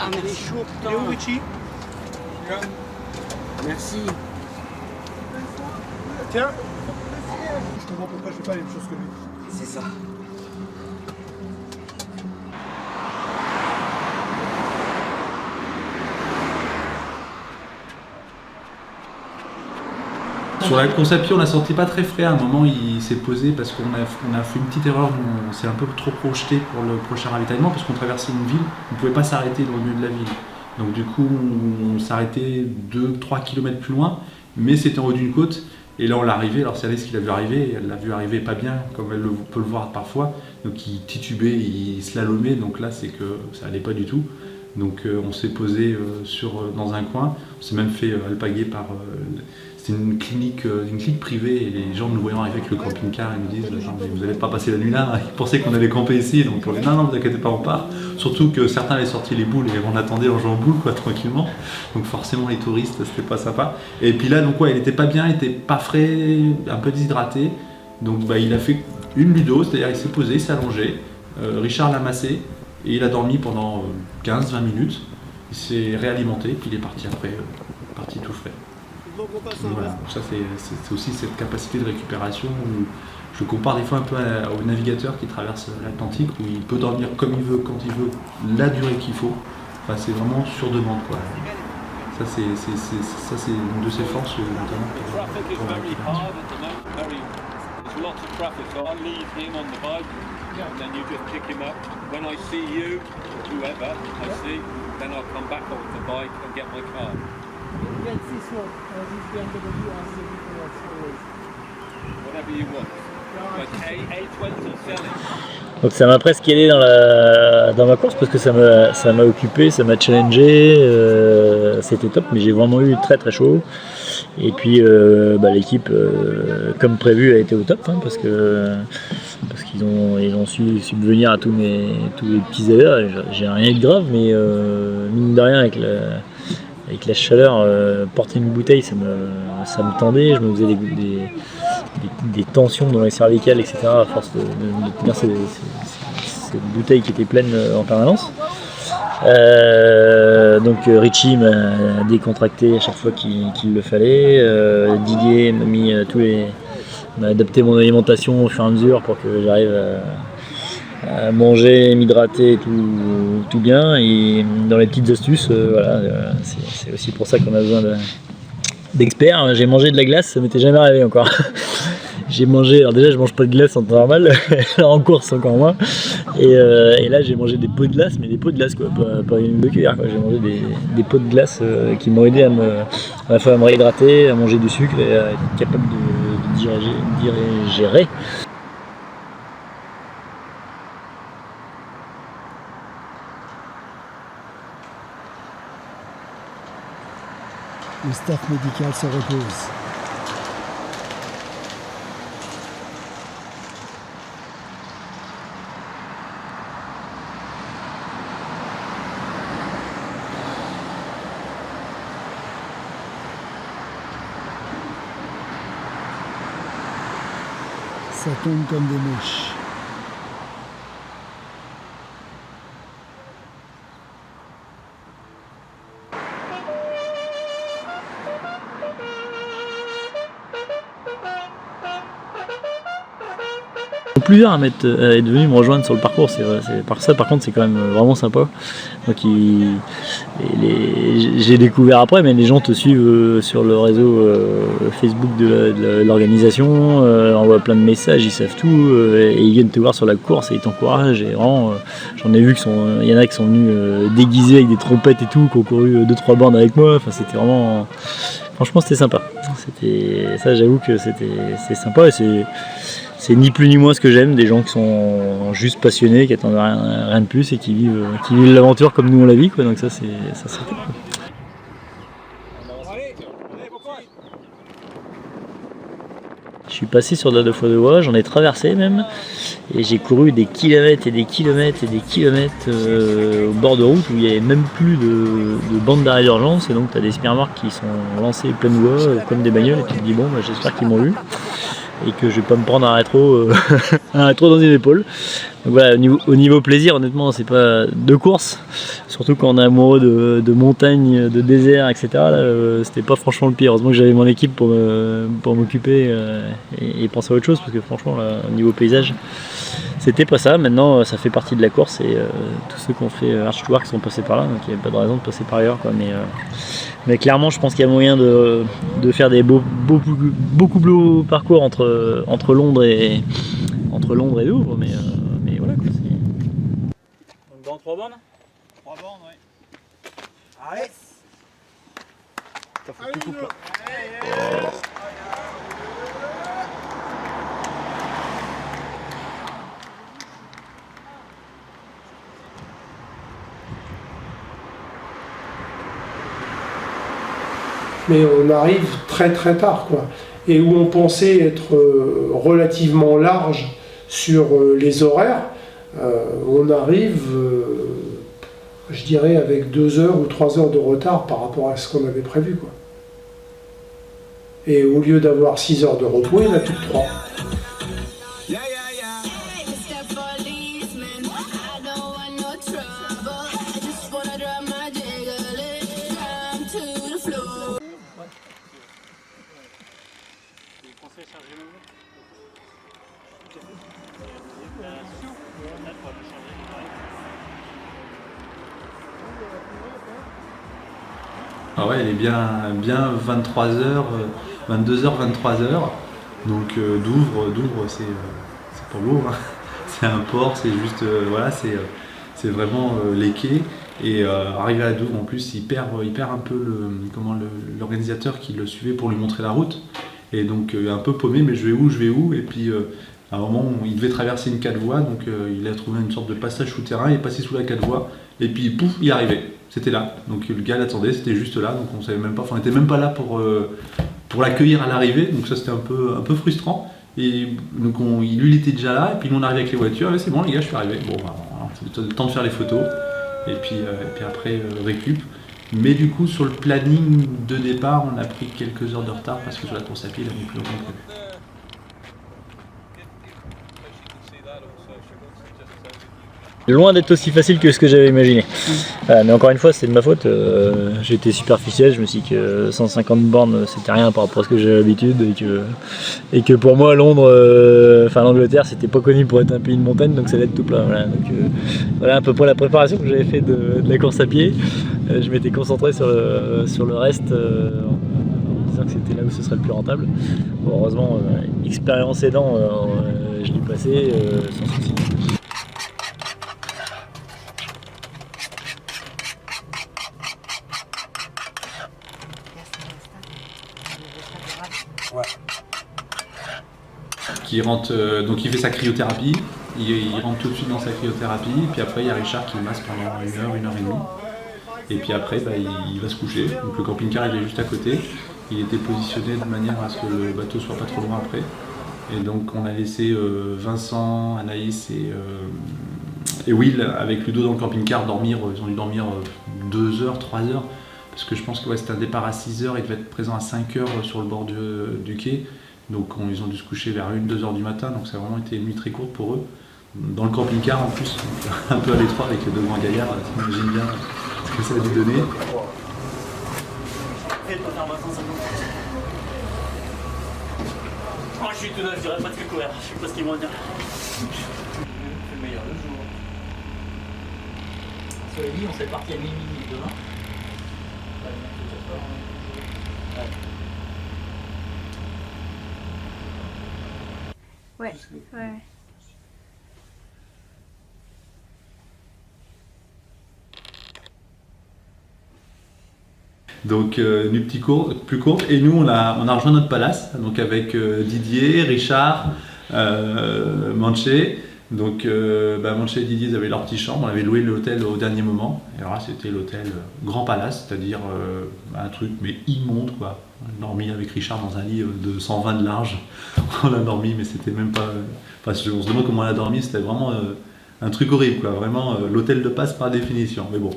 Ah mais il est chaud, putain. où Richie? Merci. Tiens, Je comprends pourquoi je fais pas les mêmes choses que lui. C'est ça. Sur la course à pied, on l'a senti pas très frais. À un moment, il s'est posé parce qu'on a fait une petite erreur. On s'est un peu trop projeté pour le prochain ravitaillement parce qu'on traversait une ville. On ne pouvait pas s'arrêter dans le milieu de la ville. Donc du coup, on s'arrêtait 2-3 km plus loin, mais c'était en haut d'une côte. Et là, on l'a arrivé. Alors c'est Alice qui l'a vu arriver. Elle l'a vu arriver pas bien, comme elle peut le voir parfois. Donc il titubait, il slalomait. Donc là, c'est que ça allait pas du tout. Donc on s'est posé dans un coin. On s'est même fait alpaguer par... C'était une clinique privée et les gens nous voyant arriver avec le camping-car, ils nous disent « vous n'allez pas passer la nuit là ?» Ils pensaient qu'on allait camper ici, donc on dit « non, vous inquiétez pas, on part ». Surtout que certains avaient sorti les boules et on attendait en jouant boules tranquillement. Donc forcément les touristes, c'était pas sympa. Et puis là, donc ouais, il était pas bien, il était pas frais, un peu déshydraté. Donc il a fait une ludo, c'est-à-dire il s'est posé, il s'est allongé. Richard l'a massé et il a dormi pendant 15-20 minutes. Il s'est réalimenté, puis il est parti après, parti tout frais. Voilà, ça c'est aussi cette capacité de récupération où je compare des fois un peu au navigateur qui traverse l'Atlantique où il peut dormir comme il veut, quand il veut, la durée qu'il faut. Enfin, c'est vraiment sur demande quoi. Ça c'est une de ses forces notamment pour la récupération. Donc ça m'a presque aidé dans ma course parce que ça m'a occupé, ça m'a challengé, c'était top, mais j'ai vraiment eu très très chaud. Et puis l'équipe comme prévu a été au top parce qu'ils ont su subvenir à tous les petits aléas. J'ai rien de grave, mais mine de rien avec la chaleur, porter une bouteille, ça me tendait, je me faisais des tensions dans les cervicales, etc. à force de tenir cette bouteille qui était pleine en permanence. Donc Richie m'a décontracté à chaque fois qu'il le fallait. Didier m'a adapté mon alimentation au fur et à mesure pour que j'arrive à manger, m'hydrater, tout bien. Et dans les petites astuces, c'est aussi pour ça qu'on a besoin d'experts. J'ai mangé de la glace, ça m'était jamais arrivé encore. J'ai mangé, alors déjà je mange pas de glace en temps normal, en course encore moins. Et là j'ai mangé des pots de glace, mais des pots de glace quoi, pas une de cuillère quoi. J'ai mangé des pots de glace qui m'ont aidé à la fois à me réhydrater, à manger du sucre et à être capable de digérer. Le staff médical se repose. Ça tombe comme des mouches. Plusieurs à être venus me rejoindre sur le parcours, par contre c'est quand même vraiment sympa. Donc j'ai découvert après, mais les gens te suivent sur le réseau Facebook de l'organisation, envoient plein de messages, ils savent tout, et ils viennent te voir sur la course et ils t'encouragent. Et vraiment, j'en ai vu il y en a qui sont venus déguisés avec des trompettes et tout, qui ont couru 2-3 bornes avec moi. Enfin, c'était vraiment, franchement c'était sympa. Ça j'avoue que c'est sympa et c'est ni plus ni moins ce que j'aime, des gens qui sont juste passionnés, qui attendent rien de plus et qui vivent l'aventure comme nous on la vit quoi. Donc ça c'est cool. Je suis passé sur la 2x2 j'en ai traversé même, et j'ai couru des kilomètres et des kilomètres et des kilomètres au bord de route où il n'y avait même plus de bande d'arrêt d'urgence, et donc tu as des semi-remorques qui sont lancés pleine voie comme des bagnoles et tu te dis bon j'espère qu'ils m'ont vu. et que je vais pas me prendre un rétro, un rétro dans une épaule. Donc voilà, au niveau plaisir, honnêtement, c'est pas de course, surtout quand on est amoureux de montagne, de désert, etc. C'était pas franchement le pire. Heureusement que j'avais mon équipe pour m'occuper et penser à autre chose, parce que franchement, là, au niveau paysage, c'était pas ça. Maintenant, ça fait partie de la course et tous ceux qui ont fait Arch to Arc sont passés par là, donc il n'y avait pas de raison de passer par ailleurs, quoi. Mais clairement, je pense qu'il y a moyen de faire des beaucoup plus beaux parcours entre Londres et Douvres, mais voilà quoi. Donc dans 3 bornes 3 bornes, oui. Allez. Ça faut tout couple. Mais on arrive très très tard, quoi. Et où on pensait être relativement large sur les horaires, on arrive, je dirais, avec 2 heures ou 3 heures de retard par rapport à ce qu'on avait prévu, quoi. Et au lieu d'avoir 6 heures de repos, il y en a toutes 3. Ah ouais, elle est bien 23h, 22h, 23h. Donc Douvres, c'est pas lourd, hein. C'est un port, c'est juste, voilà, c'est vraiment les quais. Et arrivé à Douvres, en plus, il perd un peu l'organisateur qui le suivait pour lui montrer la route. Et donc un peu paumé, mais je vais où. Et puis à un moment, il devait traverser une 4 voies, donc il a trouvé une sorte de passage souterrain, il est passé sous la 4 voies, et puis pouf, il est arrivé. C'était là. Donc le gars l'attendait, c'était juste là, donc on savait même pas, on n'était même pas là pour l'accueillir à l'arrivée, donc ça c'était un peu frustrant. Et donc lui il était déjà là, et puis nous on arrive avec les voitures, et c'est bon les gars, je suis arrivé. Bon, c'est le temps de faire les photos, et puis après récup. Mais du coup sur le planning de départ, on a pris quelques heures de retard parce que sur la course à pied il a mis plus longtemps que prévu. Loin d'être aussi facile que ce que j'avais imaginé. Mais encore une fois, c'est de ma faute. J'ai été superficiel, je me suis dit que 150 bornes c'était rien par rapport à ce que j'ai l'habitude et que pour moi Londres, l'Angleterre c'était pas connu pour être un pays de montagne, donc ça allait être tout plat. Voilà, donc, voilà à peu près la préparation que j'avais fait de la course à pied. Je m'étais concentré sur le reste en disant que c'était là où ce serait le plus rentable. Bon, heureusement, expérience aidant, je l'ai passé sans souci. Ouais. Qui rentre, donc il fait sa cryothérapie, il rentre tout de suite dans sa cryothérapie, puis après il y a Richard qui le masse pendant 1 heure et demie, et puis après il va se coucher. Donc le camping-car il est juste à côté, il était positionné de manière à ce que le bateau soit pas trop loin après, et donc on a laissé Vincent, Anaïs et Will avec Ludo dans le camping-car dormir. Ils ont dû dormir 2 heures, 3 heures, parce que je pense que c'était un départ à 6 heures, il devait être présent à 5 heures sur le bord du quai. Donc ils ont dû se coucher vers 1-2 heures du matin, donc ça a vraiment été une nuit très courte pour eux. Dans le camping-car en plus, un peu à l'étroit avec les 2 grands gaillards, t'imagines bien ce que ça a dû donner. Oh, je suis tout neuf, je dirais pas de que courir, je sais pas ce qu'ils vont dire. C'est le meilleur le jour. Sur les lignes, on s'est parti à minuit demain. Ouais, ouais. Donc nuit plus courte, et nous on a rejoint notre palace, donc avec Didier, Richard, Manché. Donc Manché et Didier ils avaient leur petite chambre, on avait loué l'hôtel au dernier moment. Et alors là c'était l'hôtel Grand Palace, c'est-à-dire un truc mais immonde quoi. On a dormi avec Richard dans un lit de 120 de large. On a dormi mais c'était même pas... on se demande comment on a dormi, c'était vraiment un truc horrible quoi. Vraiment l'hôtel de passe par définition. Mais bon,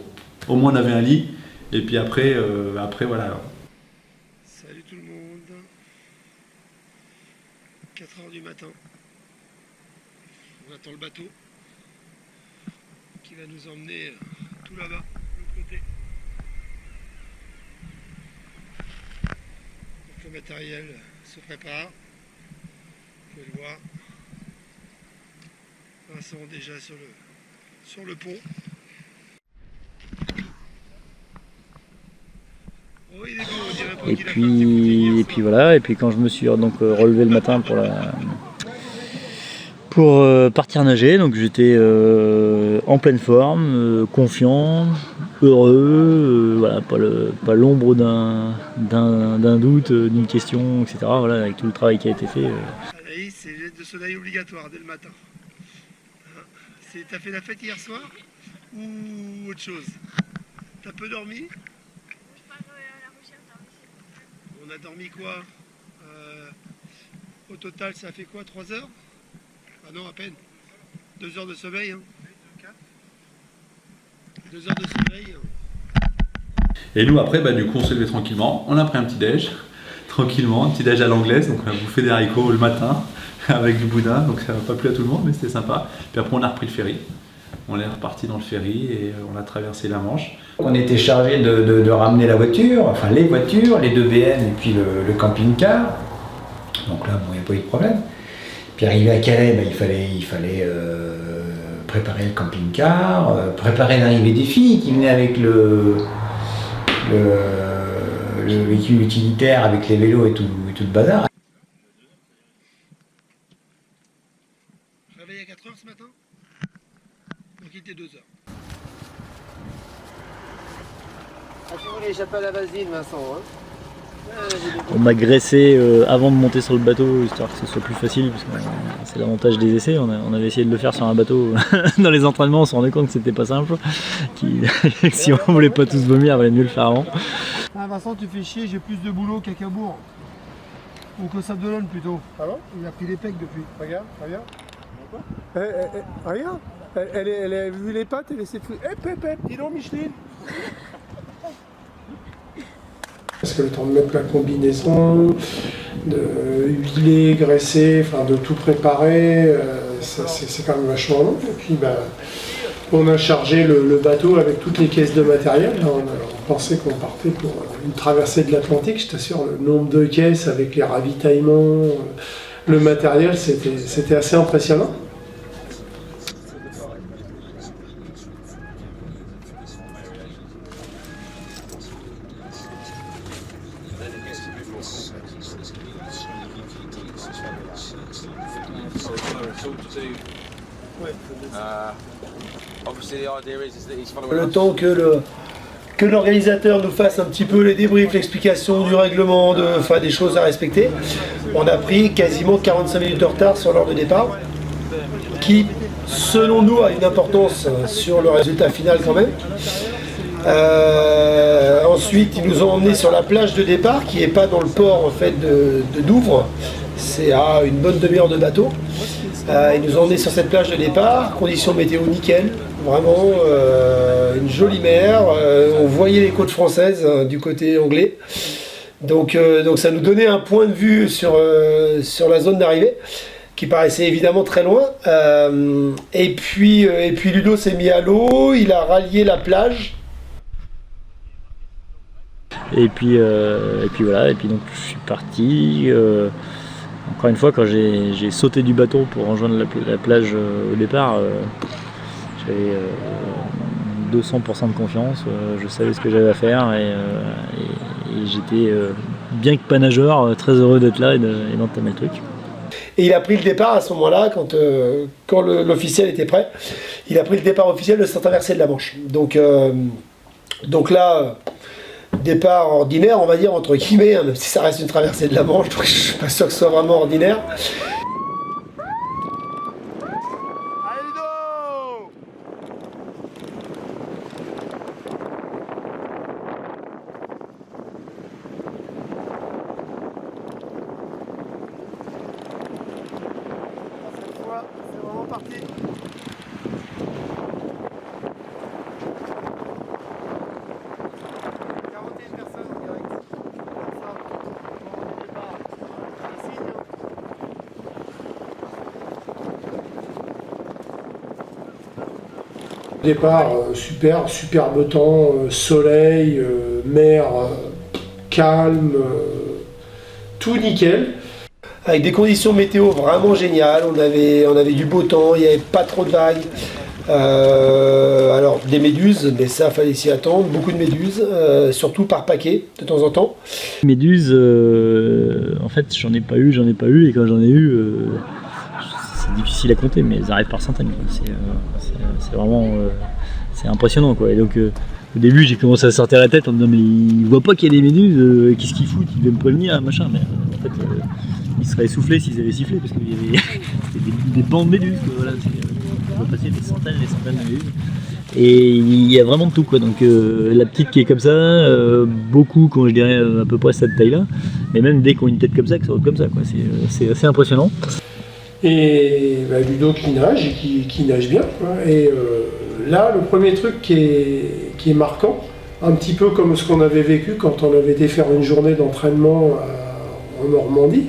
au moins on avait un lit. Et puis après voilà. Salut tout le monde. Ok, 4 h du matin. On attend le bateau qui va nous emmener tout là-bas, de l'autre côté. Donc le matériel se prépare. Vous pouvez le voir. Vincent déjà sur le pont. Oh, il est beau, on dirait pas qu'il a fait un petit footing Et puis voilà, et puis quand je me suis donc relevé le matin pour partir nager, donc j'étais en pleine forme, confiant, heureux, voilà, pas l'ombre d'un doute, d'une question, etc. Voilà, avec tout le travail qui a été fait. Anaïs, c'est geste de soleil obligatoire dès le matin. T'as fait la fête hier soir ou autre chose? T'as peu dormi? On a dormi quoi? Au total, ça a fait quoi? 3 heures? Ah non, à peine. 2 heures de sommeil. 2 heures de sommeil. Et nous après, du coup on s'est levé tranquillement, on a pris un petit déj, tranquillement, un petit déj à l'anglaise, donc on a bouffé des haricots le matin avec du boudin, donc ça n'a pas plu à tout le monde mais c'était sympa. Puis après on a repris le ferry, on est reparti dans le ferry et on a traversé la Manche. On était chargé de ramener la voiture, enfin les voitures, les 2 BN et puis le camping-car. Donc là, il n'y a pas eu de problème. Puis arrivé à Calais, il fallait préparer le camping-car, préparer l'arrivée des filles qui venaient avec le véhicule utilitaire avec les vélos et tout le bazar. Réveillé à 4 heures ce matin? Donc il était 2 heures. Ah, tu voulais échapper à la vaseline, Vincent, hein? On m'a graissé avant de monter sur le bateau, histoire que ce soit plus facile, parce que c'est l'avantage des essais. On avait essayé de le faire sur un bateau dans les entraînements, on se rendait compte que c'était pas simple. Si on voulait pas tous vomir, il valait mieux le faire avant. Ah Vincent, tu fais chier, j'ai plus de boulot qu'à Cabourg. Ou qu'au Sable d'Olonne plutôt. Ah bon? Il a pris les pecs depuis. Regarde. Regarde. Elle a vu les pattes, elle essaie de... dis donc Micheline. Parce que le temps de mettre la combinaison, de huiler, graisser, enfin de tout préparer, c'est quand même vachement long. Et puis on a chargé le bateau avec toutes les caisses de matériel. On pensait qu'on partait pour une traversée de l'Atlantique. Je t'assure, le nombre de caisses avec les ravitaillements, le matériel, c'était assez impressionnant. Le temps que l'organisateur nous fasse un petit peu les débriefs, l'explication du règlement, des choses à respecter, on a pris quasiment 45 minutes de retard sur l'heure de départ, qui, selon nous, a une importance sur le résultat final quand même. Ensuite, ils nous ont emmenés sur la plage de départ, qui n'est pas dans le port en fait de Douvres, c'est à une bonne demi-heure de bateau. Ils nous ont emmenés sur cette plage de départ, conditions météo nickel, vraiment une jolie mer, on voyait les côtes françaises du côté anglais, donc ça nous donnait un point de vue sur la zone d'arrivée, qui paraissait évidemment très loin, et puis Ludo s'est mis à l'eau, il a rallié la plage. Et puis voilà, et puis donc je suis parti. Encore une fois, quand j'ai sauté du bateau pour rejoindre la plage au départ, j'avais 200% de confiance, je savais ce que j'avais à faire et j'étais, bien que pas nageur, très heureux d'être là et d'entamer le truc. Et il a pris le départ à ce moment-là, quand l'officiel était prêt, il a pris le départ officiel de cette traversée de la Manche. Donc là, départ ordinaire, on va dire, entre guillemets, même si ça reste une traversée de la Manche, donc je suis pas sûr que ce soit vraiment ordinaire. Cette fois, c'est vraiment parti. Au départ, superbe temps, soleil, mer calme, tout nickel. Avec des conditions météo vraiment géniales, on avait du beau temps, il n'y avait pas trop de vagues. Alors des méduses, mais ça fallait s'y attendre, beaucoup de méduses, surtout par paquet de temps en temps. Méduses, en fait j'en ai pas eu, et quand j'en ai eu, c'est difficile à compter, mais elles arrivent par centaines. C'est vraiment c'est impressionnant quoi. Et donc au début j'ai commencé à sortir la tête en me disant mais il voit pas qu'il y a des méduses, qu'est-ce qu'ils foutent, ils veulent me prévenir machin, mais en fait ils seraient essoufflés s'ils avaient sifflé parce qu'il y avait des bancs de méduses quoi, voilà. On va passer des centaines de méduses. Et il y a vraiment de tout quoi. Donc la petite qui est comme ça, beaucoup quand je dirais à peu près cette taille là, mais même dès qu'on a une tête comme ça, que ça roule comme ça quoi. C'est assez impressionnant. Et Ludo qui nage et qui nage bien quoi. Et là le premier truc qui est marquant, un petit peu comme ce qu'on avait vécu quand on avait été faire une journée d'entraînement en Normandie,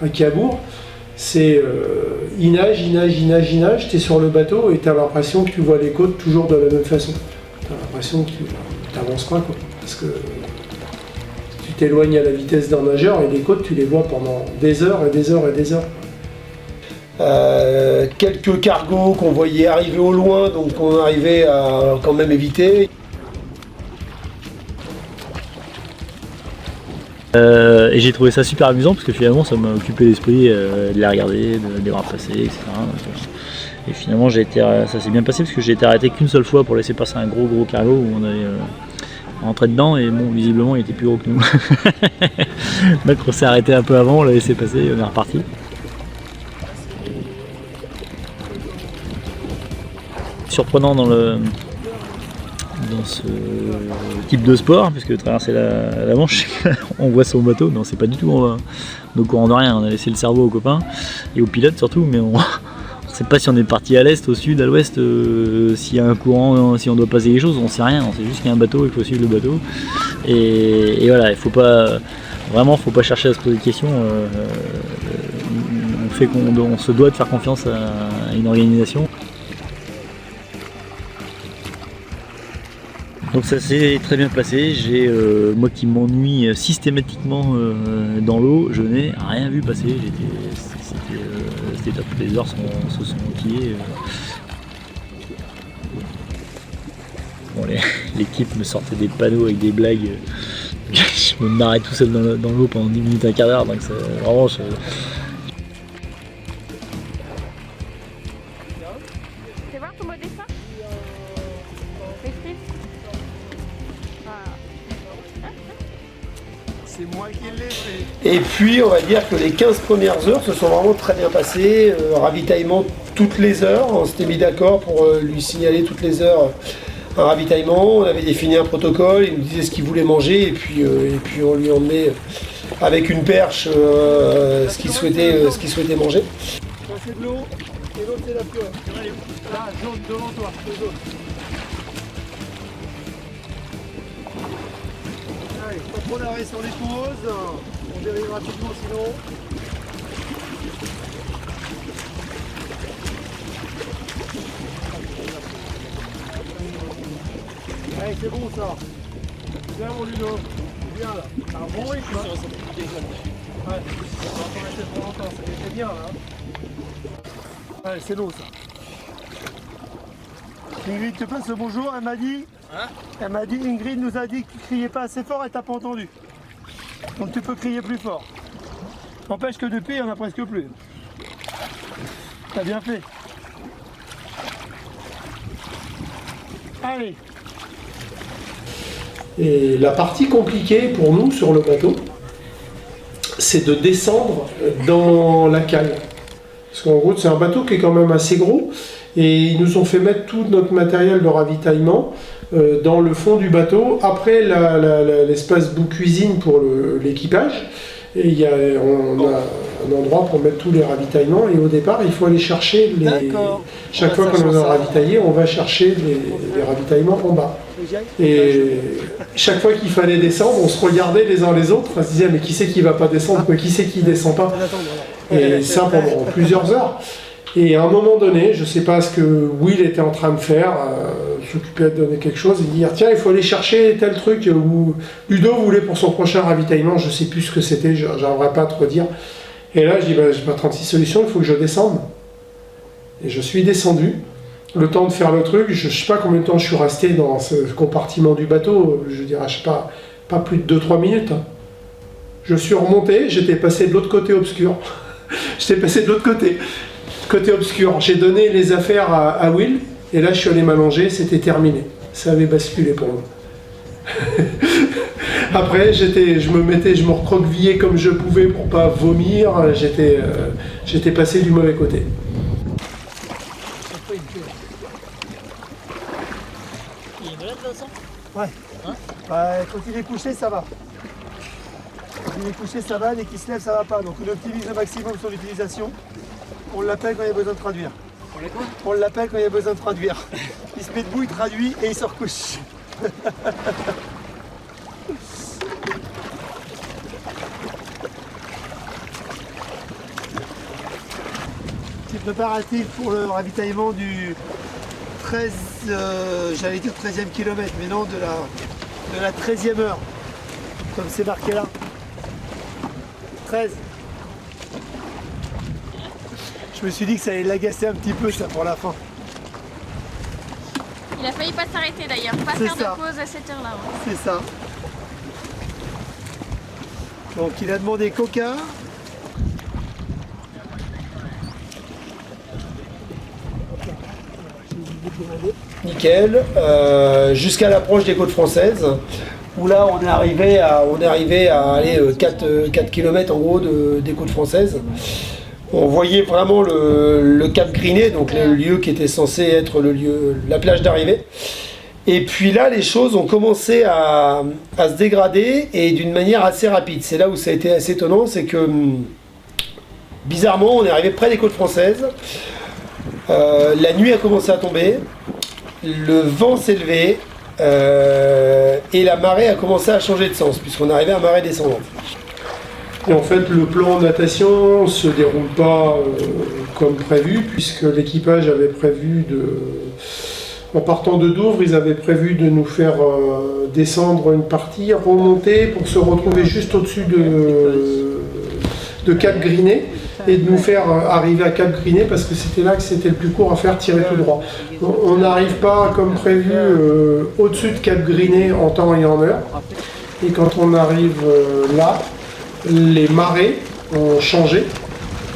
à Cabourg, c'est il nage, tu es sur le bateau et tu as l'impression que tu vois les côtes toujours de la même façon. Tu as l'impression que tu n'avances pas quoi, parce que tu t'éloignes à la vitesse d'un nageur et les côtes tu les vois pendant des heures et des heures et des heures. Quelques cargos qu'on voyait arriver au loin, donc on arrivait à quand même éviter. Et j'ai trouvé ça super amusant parce que finalement ça m'a occupé l'esprit de les regarder, de les voir passer, etc. Et finalement ça s'est bien passé parce que j'ai été arrêté qu'une seule fois pour laisser passer un gros cargo où on allait rentrer dedans et bon visiblement il était plus gros que nous. Donc on s'est arrêté un peu avant, on l'a laissé passer et on est reparti. Surprenant dans ce type de sport, puisque traverser la Manche, on voit son bateau, non c'est pas du tout au courant de rien, on a laissé le cerveau aux copains et aux pilotes surtout, mais on ne sait pas si on est parti à l'est, au sud, à l'ouest, s'il y a un courant, si on doit passer des choses, on sait rien, on sait juste qu'il y a un bateau, il faut suivre le bateau, et voilà, faut pas chercher à se poser de questions, on fait qu'on se doit de faire confiance à une organisation. Donc ça s'est très bien passé, moi qui m'ennuie systématiquement dans l'eau, je n'ai rien vu passer, c'était top, les heures se sont maquillées. Bon, l'équipe me sortait des panneaux avec des blagues, je me marrais tout seul dans l'eau pendant 10 minutes, un quart d'heure, donc vraiment... Et puis on va dire que les 15 premières heures se sont vraiment très bien passées, ravitaillement toutes les heures, on s'était mis d'accord pour lui signaler toutes les heures un ravitaillement, on avait défini un protocole, il nous disait ce qu'il voulait manger et puis on lui emmenait avec une perche ce qu'il souhaitait manger. Ça c'est de l'eau et l'autre c'est la fleur. Là, jaune devant toi, c'est jaune. Allez, pas trop d'arrêt sur les pauses, on dérive rapidement sinon. Allez, c'est bon ça. Bien mon Ludo. Bien là. T'as un bon rythme. Ouais. On va pas rester trop longtemps, c'était bien là. Allez, c'est l'eau ça. Ingrid te passe le bonjour, elle m'a dit. Hein? Elle m'a dit, Ingrid nous a dit que tu criais pas assez fort et t'as pas entendu. Donc tu peux crier plus fort. N'empêche que depuis, il n'y en a presque plus. T'as bien fait. Allez. Et la partie compliquée pour nous sur le bateau, c'est de descendre dans la cale. Parce qu'en gros, c'est un bateau qui est quand même assez gros. Et ils nous ont fait mettre tout notre matériel de ravitaillement dans le fond du bateau, après l'espace bout cuisine pour l'équipage. Et on a un endroit pour mettre tous les ravitaillements. Et au départ, il faut aller chercher chaque fois qu'on a ravitaillé, on va chercher les ravitaillements en bas. Et chaque fois qu'il fallait descendre, on se regardait les uns les autres. On se disait mais qui c'est qui va pas descendre, qui c'est qui descend pas. Et ça pendant plusieurs heures. Et à un moment donné, je ne sais pas ce que Will était en train de faire, s'occupait de donner quelque chose, il dit tiens, il faut aller chercher tel truc où Ludo voulait pour son prochain ravitaillement, je ne sais plus ce que c'était, je n'arriverai pas à te redire. Et là, je dis j'ai pas 36 solutions, il faut que je descende. Et je suis descendu. Le temps de faire le truc, je ne sais pas combien de temps je suis resté dans ce compartiment du bateau, je dirais, je sais pas plus de 2-3 minutes. Je suis remonté, j'étais passé de l'autre côté obscur. J'étais passé de l'autre côté obscur. J'ai donné les affaires à Will, et là je suis allé m'allonger, c'était terminé. Ça avait basculé pour moi. Après, je me recroquevillais comme je pouvais pour pas vomir, j'étais passé du mauvais côté. Ouais. Hein quand il est couché, ça va. Quand il est couché, ça va. Dès qu'il se lève, ça va pas. Donc on optimise le maximum son utilisation. On l'appelle quand il y a besoin de traduire. On l'appelle quand il y a besoin de traduire. Il se met debout, il traduit et il se recouche. Petit préparatif pour le ravitaillement du 13, j'allais dire 13e kilomètre, mais non, de la 13e heure, comme c'est marqué là. 13. Je me suis dit que ça allait l'agacer un petit peu ça pour la fin. Il a failli pas s'arrêter d'ailleurs, pas faire de pause à cette heure-là. Ouais. C'est ça. Donc il a demandé coca. Nickel, jusqu'à l'approche des côtes françaises, où là on est arrivé à aller 4 km en gros des côtes françaises. On voyait vraiment le Cap Griné, donc le lieu qui était censé être la plage d'arrivée. Et puis là, les choses ont commencé à se dégrader et d'une manière assez rapide. C'est là où ça a été assez étonnant, c'est que bizarrement, on est arrivé près des côtes françaises. La nuit a commencé à tomber, le vent s'est levé et la marée a commencé à changer de sens, puisqu'on arrivait à marée descendante. Et en fait, le plan de natation ne se déroule pas comme prévu, puisque l'équipage avait prévu en partant de Douvres, ils avaient prévu de nous faire descendre une partie, remonter pour se retrouver juste au-dessus de Cap Griné et de nous faire arriver à Cap Griné parce que c'était là que c'était le plus court à faire tirer tout droit. On n'arrive pas comme prévu au-dessus de Cap Griné en temps et en heure. Et quand on arrive là, les marées ont changé.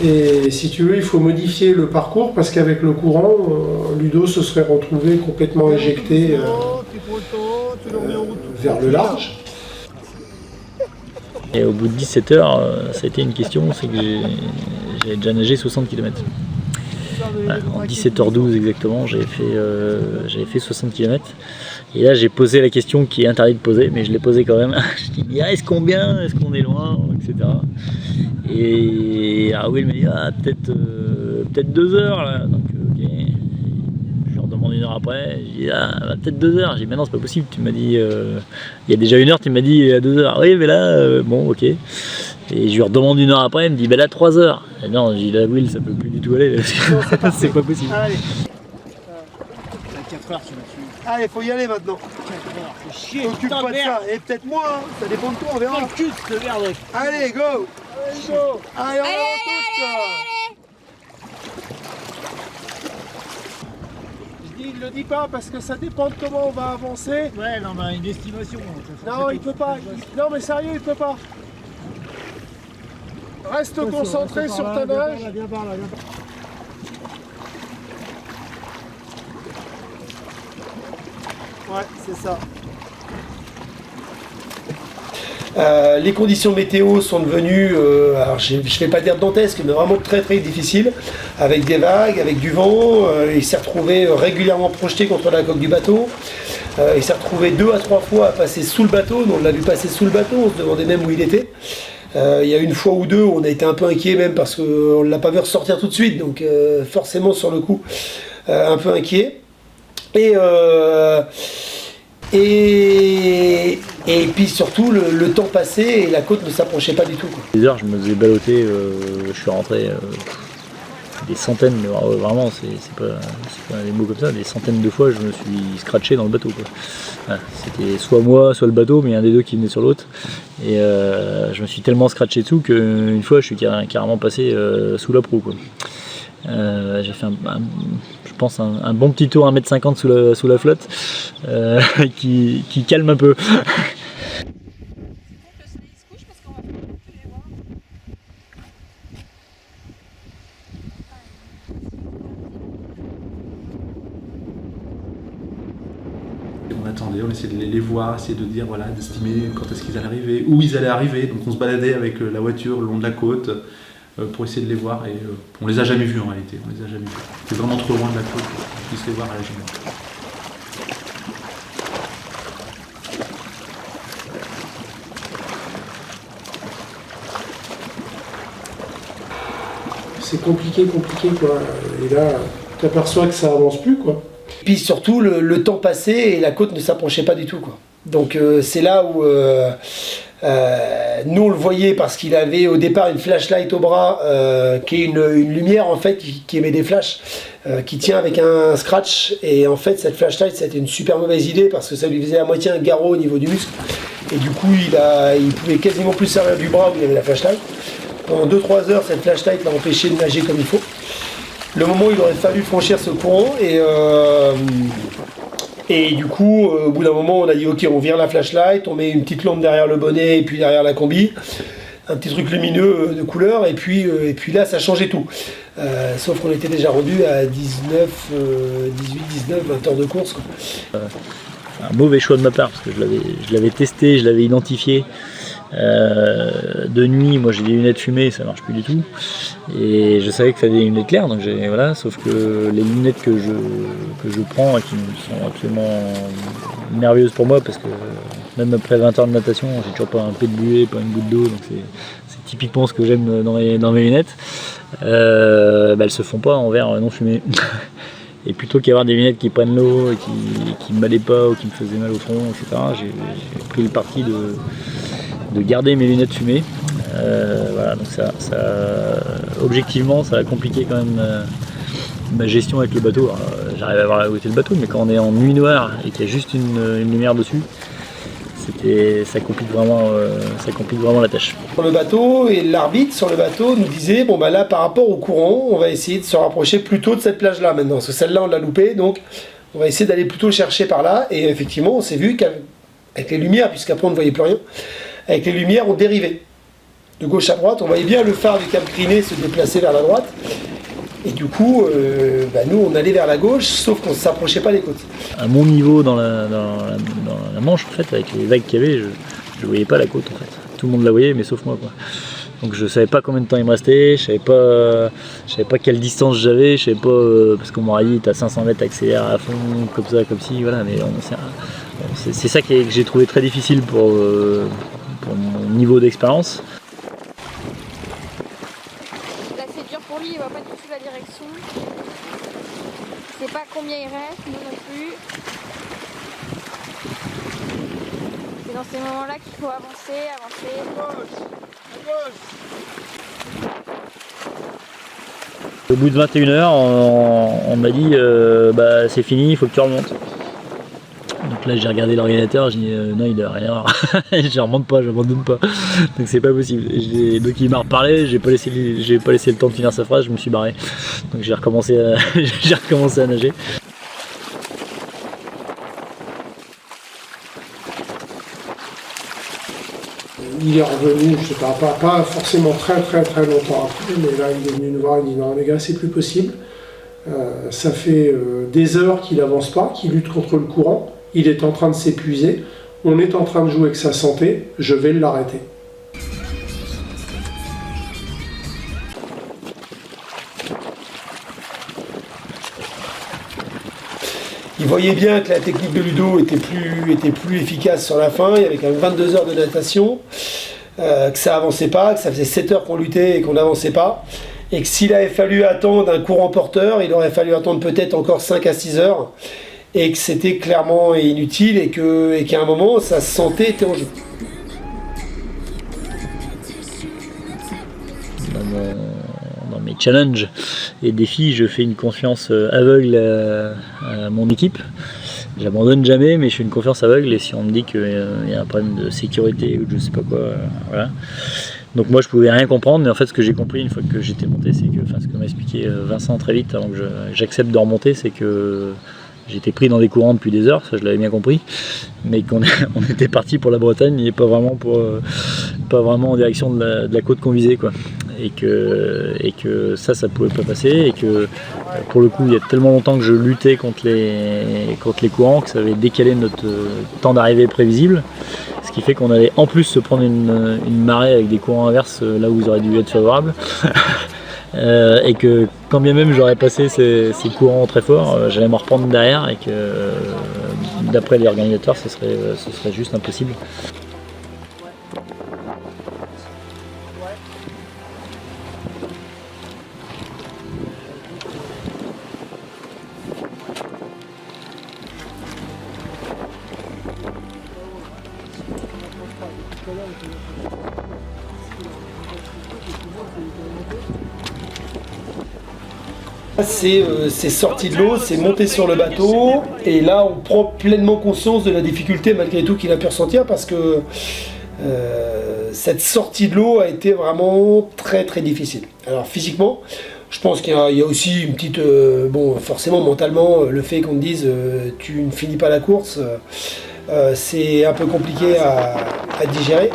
Et si tu veux, il faut modifier le parcours parce qu'avec le courant, Ludo se serait retrouvé complètement éjecté vers le large. Et au bout de 17 heures, ça a été une question, c'est que j'avais déjà nagé 60 km. Voilà, en 17h12 exactement, j'avais fait 60 km. Et là, j'ai posé la question qui est interdite de poser, mais je l'ai posée quand même. Je dis, il reste combien? Est-ce qu'on est loin? Etc. Et Will m'a dit, peut-être 2 heures là. Donc, ok. Je leur demande 1 heure après. Je dis, peut-être 2 heures. J'ai dit, mais non, c'est pas possible. Tu m'as dit, il y a déjà 1 heure, tu m'as dit à 2 heures. Oui, mais là, bon, ok. Et je lui redemande 1 heure après, il me dit, là, 3 heures. Et non, je dis, là, Will, ça peut plus du tout aller. C'est pas possible. Allez. 4 heures, tu m'as tué. Allez, faut y aller maintenant. Fais chier, occupe-toi de ça. Et peut-être moi, hein. Ça dépend de toi, on verra. Cul, cette merde. Allez, go. Allez, go. Allez, on va toutes. Je dis, il le dit pas parce que ça dépend de comment on va avancer. Ouais, non, mais une estimation. Non, il peut pas. Non, mais sérieux, il peut pas. Reste concentré sur ta nage. Viens par là, viens par là. Ouais, c'est ça. Les conditions météo sont devenues, alors je ne vais pas dire dantesques, mais vraiment très très difficiles, avec des vagues, avec du vent. Il s'est retrouvé régulièrement projeté contre la coque du bateau. Il s'est retrouvé 2 à 3 fois à passer sous le bateau. On l'a vu passer sous le bateau, on se demandait même où il était. Il y a une fois ou deux où on a été un peu inquiet même parce qu'on ne l'a pas vu ressortir tout de suite, donc forcément sur le coup un peu inquiet. Et puis surtout le temps passait et la côte ne s'approchait pas du tout. Des heures, je me faisais balloter, je suis rentré des centaines, mais vraiment, c'est pas des mots comme ça, des centaines de fois je me suis scratché dans le bateau, quoi. Voilà, c'était soit moi, soit le bateau, mais il y a un des deux qui venait sur l'autre. Et je me suis tellement scratché dessous qu'une fois je suis carrément passé sous la proue, quoi. J'ai fait je pense un bon petit tour 1,50 m sous la flotte qui calme un peu. On attendait, on essayait de les voir, essayer de dire, voilà, d'estimer quand est-ce qu'ils allaient arriver, où ils allaient arriver. Donc on se baladait avec la voiture le long de la côte pour essayer de les voir, et on les a jamais vus en réalité, on les a jamais vus. C'est vraiment trop loin de la côte pour qu'on puisse les voir à la journée. C'est compliqué quoi. Et là, tu aperçois que ça avance plus quoi. Puis surtout, le temps passait et la côte ne s'approchait pas du tout, quoi. Donc c'est là où nous on le voyait parce qu'il avait au départ une flashlight au bras qui est une lumière en fait qui émet des flashs qui tient avec un scratch, et en fait cette flashlight c'était une super mauvaise idée parce que ça lui faisait à moitié un garrot au niveau du muscle, et du coup il pouvait quasiment plus servir du bras où il y avait la flashlight. Pendant 2-3 heures cette flashlight l'a empêché de nager comme il faut. Le moment où il aurait fallu franchir ce courant, et du coup, au bout d'un moment, on a dit ok, on vire la flashlight, on met une petite lampe derrière le bonnet et puis derrière la combi, un petit truc lumineux de couleur, et puis là, ça changeait tout. Sauf qu'on était déjà rendu à 18, 19, 20 heures de course, quoi. Un mauvais choix de ma part, parce que je l'avais testé, je l'avais identifié. De nuit, moi j'ai des lunettes fumées, ça marche plus du tout, et je savais qu'il fallait des lunettes claires, donc voilà, sauf que les lunettes que je prends et qui sont absolument merveilleuses pour moi, parce que même après 20 heures de natation, j'ai toujours pas un peu de buée, pas une goutte d'eau, donc c'est typiquement ce que j'aime dans mes lunettes. Elles se font pas en verre non fumé. Et plutôt qu'avoir des lunettes qui prennent l'eau et qui m'allaient pas ou qui me faisaient mal au front, etc., j'ai pris le parti de garder mes lunettes fumées. Voilà, donc ça, objectivement, ça a compliqué quand même ma gestion avec le bateau. J'arrive à voir la hauteur du bateau, mais quand on est en nuit noire et qu'il y a juste une lumière dessus, ça complique vraiment la tâche. Sur le bateau, et l'arbitre sur le bateau nous disait bon bah là par rapport au courant, on va essayer de se rapprocher plutôt de cette plage là maintenant, parce que celle-là on l'a loupée, donc on va essayer d'aller plutôt chercher par là, et effectivement on s'est vu qu'avec les lumières, puisqu'après on ne voyait plus rien, avec les lumières on dérivait de gauche à droite, on voyait bien le phare du Cap Criné se déplacer vers la droite, et du coup nous on allait vers la gauche, sauf qu'on ne s'approchait pas des côtes. À mon niveau dans la Manche, en fait, avec les vagues qu'il y avait, je ne voyais pas la côte en fait. Tout le monde la voyait, mais sauf moi, quoi. Donc je savais pas combien de temps il me restait, je savais pas quelle distance j'avais, je savais pas, parce qu'on m'aurait dit t'as 500 mètres, accélère à fond, comme ça, comme ci, voilà, mais c'est ça que j'ai trouvé très difficile pour mon niveau d'expérience. Là c'est dur pour lui, il voit pas du tout la direction. Il sait pas combien il reste, nous non plus. C'est dans ces moments-là qu'il faut avancer. Au bout de 21 h, on m'a dit c'est fini, il faut que tu remontes. Donc là j'ai regardé l'ordinateur, j'ai dit non, il doit rien avoir. Je remonte pas, j'abandonne pas. Donc c'est pas possible. Donc il m'a reparlé, j'ai pas laissé le temps de finir sa phrase, je me suis barré. Donc j'ai recommencé à nager. Il est revenu, je sais pas forcément très longtemps après, mais là il est venu nous voir, il dit non les gars c'est plus possible. Ça fait des heures qu'il avance pas, qu'il lutte contre le courant, il est en train de s'épuiser, on est en train de jouer avec sa santé, je vais l'arrêter. Il voyait bien que la technique de Ludo était plus efficace sur la fin, il y avait quand même 22 heures de natation, que ça avançait pas, que ça faisait 7 heures qu'on luttait et qu'on n'avançait pas, et que s'il avait fallu attendre un courant porteur, il aurait fallu attendre peut-être encore 5 à 6 heures, et que c'était clairement inutile, et qu'à un moment, sa santé était en jeu. Dans mes les challenges et défis, je fais une confiance aveugle à mon équipe. J'abandonne jamais, mais je fais une confiance aveugle, et si on me dit qu'il y a un problème de sécurité ou de je sais pas quoi, voilà. Donc moi je pouvais rien comprendre, mais en fait ce que j'ai compris une fois que j'étais monté, c'est que, enfin ce que m'a expliqué Vincent très vite avant que j'accepte de remonter, c'est que j'étais pris dans des courants depuis des heures, ça je l'avais bien compris, mais qu'on était parti pour la Bretagne et pas vraiment en direction de la côte qu'on visait, quoi. Et que ça pouvait pas passer, et que pour le coup il y a tellement longtemps que je luttais contre les courants que ça avait décalé notre temps d'arrivée prévisible, ce qui fait qu'on allait en plus se prendre une marée avec des courants inverses là où ils auraient dû être favorables. Et que quand bien même j'aurais passé ces courants très forts, j'allais me reprendre derrière, et que d'après les organisateurs ce serait juste impossible. C'est sorti de l'eau, c'est monté sur le bateau, et là on prend pleinement conscience de la difficulté malgré tout qu'il a pu ressentir, parce que cette sortie de l'eau a été vraiment très très difficile. Alors physiquement, je pense qu'il y a aussi une petite... bon, forcément mentalement, le fait qu'on te dise tu ne finis pas la course, c'est un peu compliqué à digérer.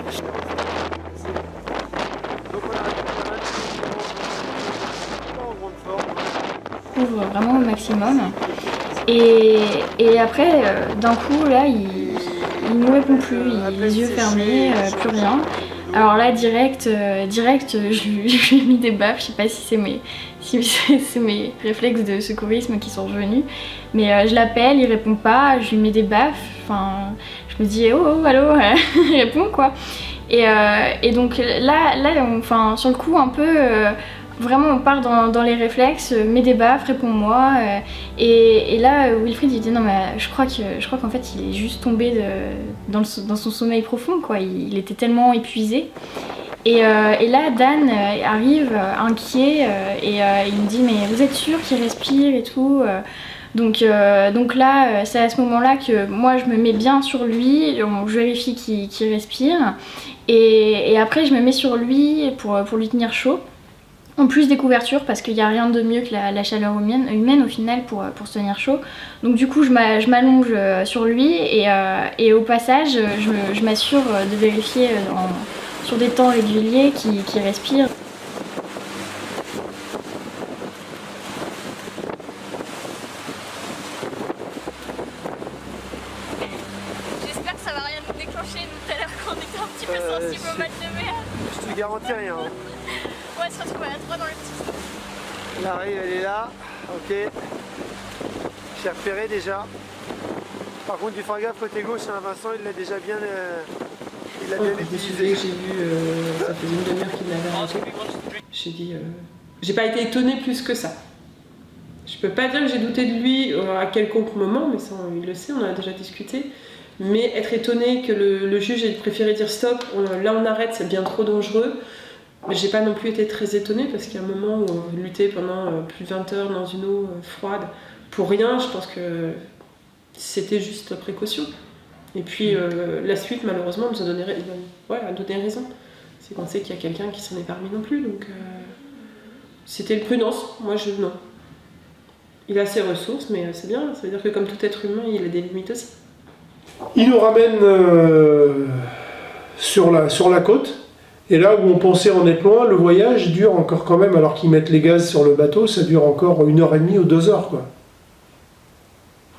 Vraiment au maximum, et après d'un coup là il ne répond plus, les yeux fermés, plus rien. Alors là direct je lui ai mis des baffes, je sais pas si c'est mes réflexes de secourisme qui sont revenus, mais je l'appelle, il répond pas, je lui mets des baffes, enfin je me dis oh allô, réponds quoi, et donc là enfin sur le coup un peu vraiment on part dans les réflexes, mets des baffes, réponds-moi, et là Wilfried il dit non mais je crois qu'en fait il est juste tombé dans son sommeil profond, quoi, il était tellement épuisé, et là Dan arrive inquiet, et il me dit mais vous êtes sûr qu'il respire et tout, donc là c'est à ce moment là que moi je me mets bien sur lui, je vérifie qu'il respire, et après je me mets sur lui pour lui tenir chaud. En plus des couvertures, parce qu'il n'y a rien de mieux que la chaleur humaine au final pour se tenir chaud. Donc du coup je m'allonge sur lui, et au passage je m'assure de vérifier sur des temps réguliers qu'il respire. J'espère que ça va rien nous déclencher tout à l'heure quand on était un petit peu sensible au mal de mer. Je te garantis rien. On va se retrouver à 3 dans le petit. L'arrivée elle est là, ok. J'ai repéré déjà. Par contre il faut faire gaffe côté gauche, hein, Vincent il l'a déjà bien utilisé. J'ai vu, ça faisait une demi-heure qu'il l'avait arrêté. J'ai dit, j'ai pas été étonnée plus que ça. Je peux pas dire que j'ai douté de lui à quelconque moment, mais ça il le sait, on en a déjà discuté. Mais être étonnée que le juge ait préféré dire stop, là on arrête, c'est bien trop dangereux. Mais j'ai pas non plus été très étonnée, parce qu'il y a un moment où on luttait pendant plus de 20 heures dans une eau froide pour rien. Je pense que c'était juste précaution. Et puis la suite malheureusement nous a donné raison. C'est qu'on sait qu'il y a quelqu'un qui s'en est parmi non plus, donc c'était une prudence. Moi non. Il a ses ressources, mais c'est bien, ça veut dire que comme tout être humain il a des limites aussi. Il nous ramène sur la côte. Et là où on pensait en être loin, le voyage dure encore quand même, alors qu'ils mettent les gaz sur le bateau, ça dure encore 1h30 ou 2 heures, quoi.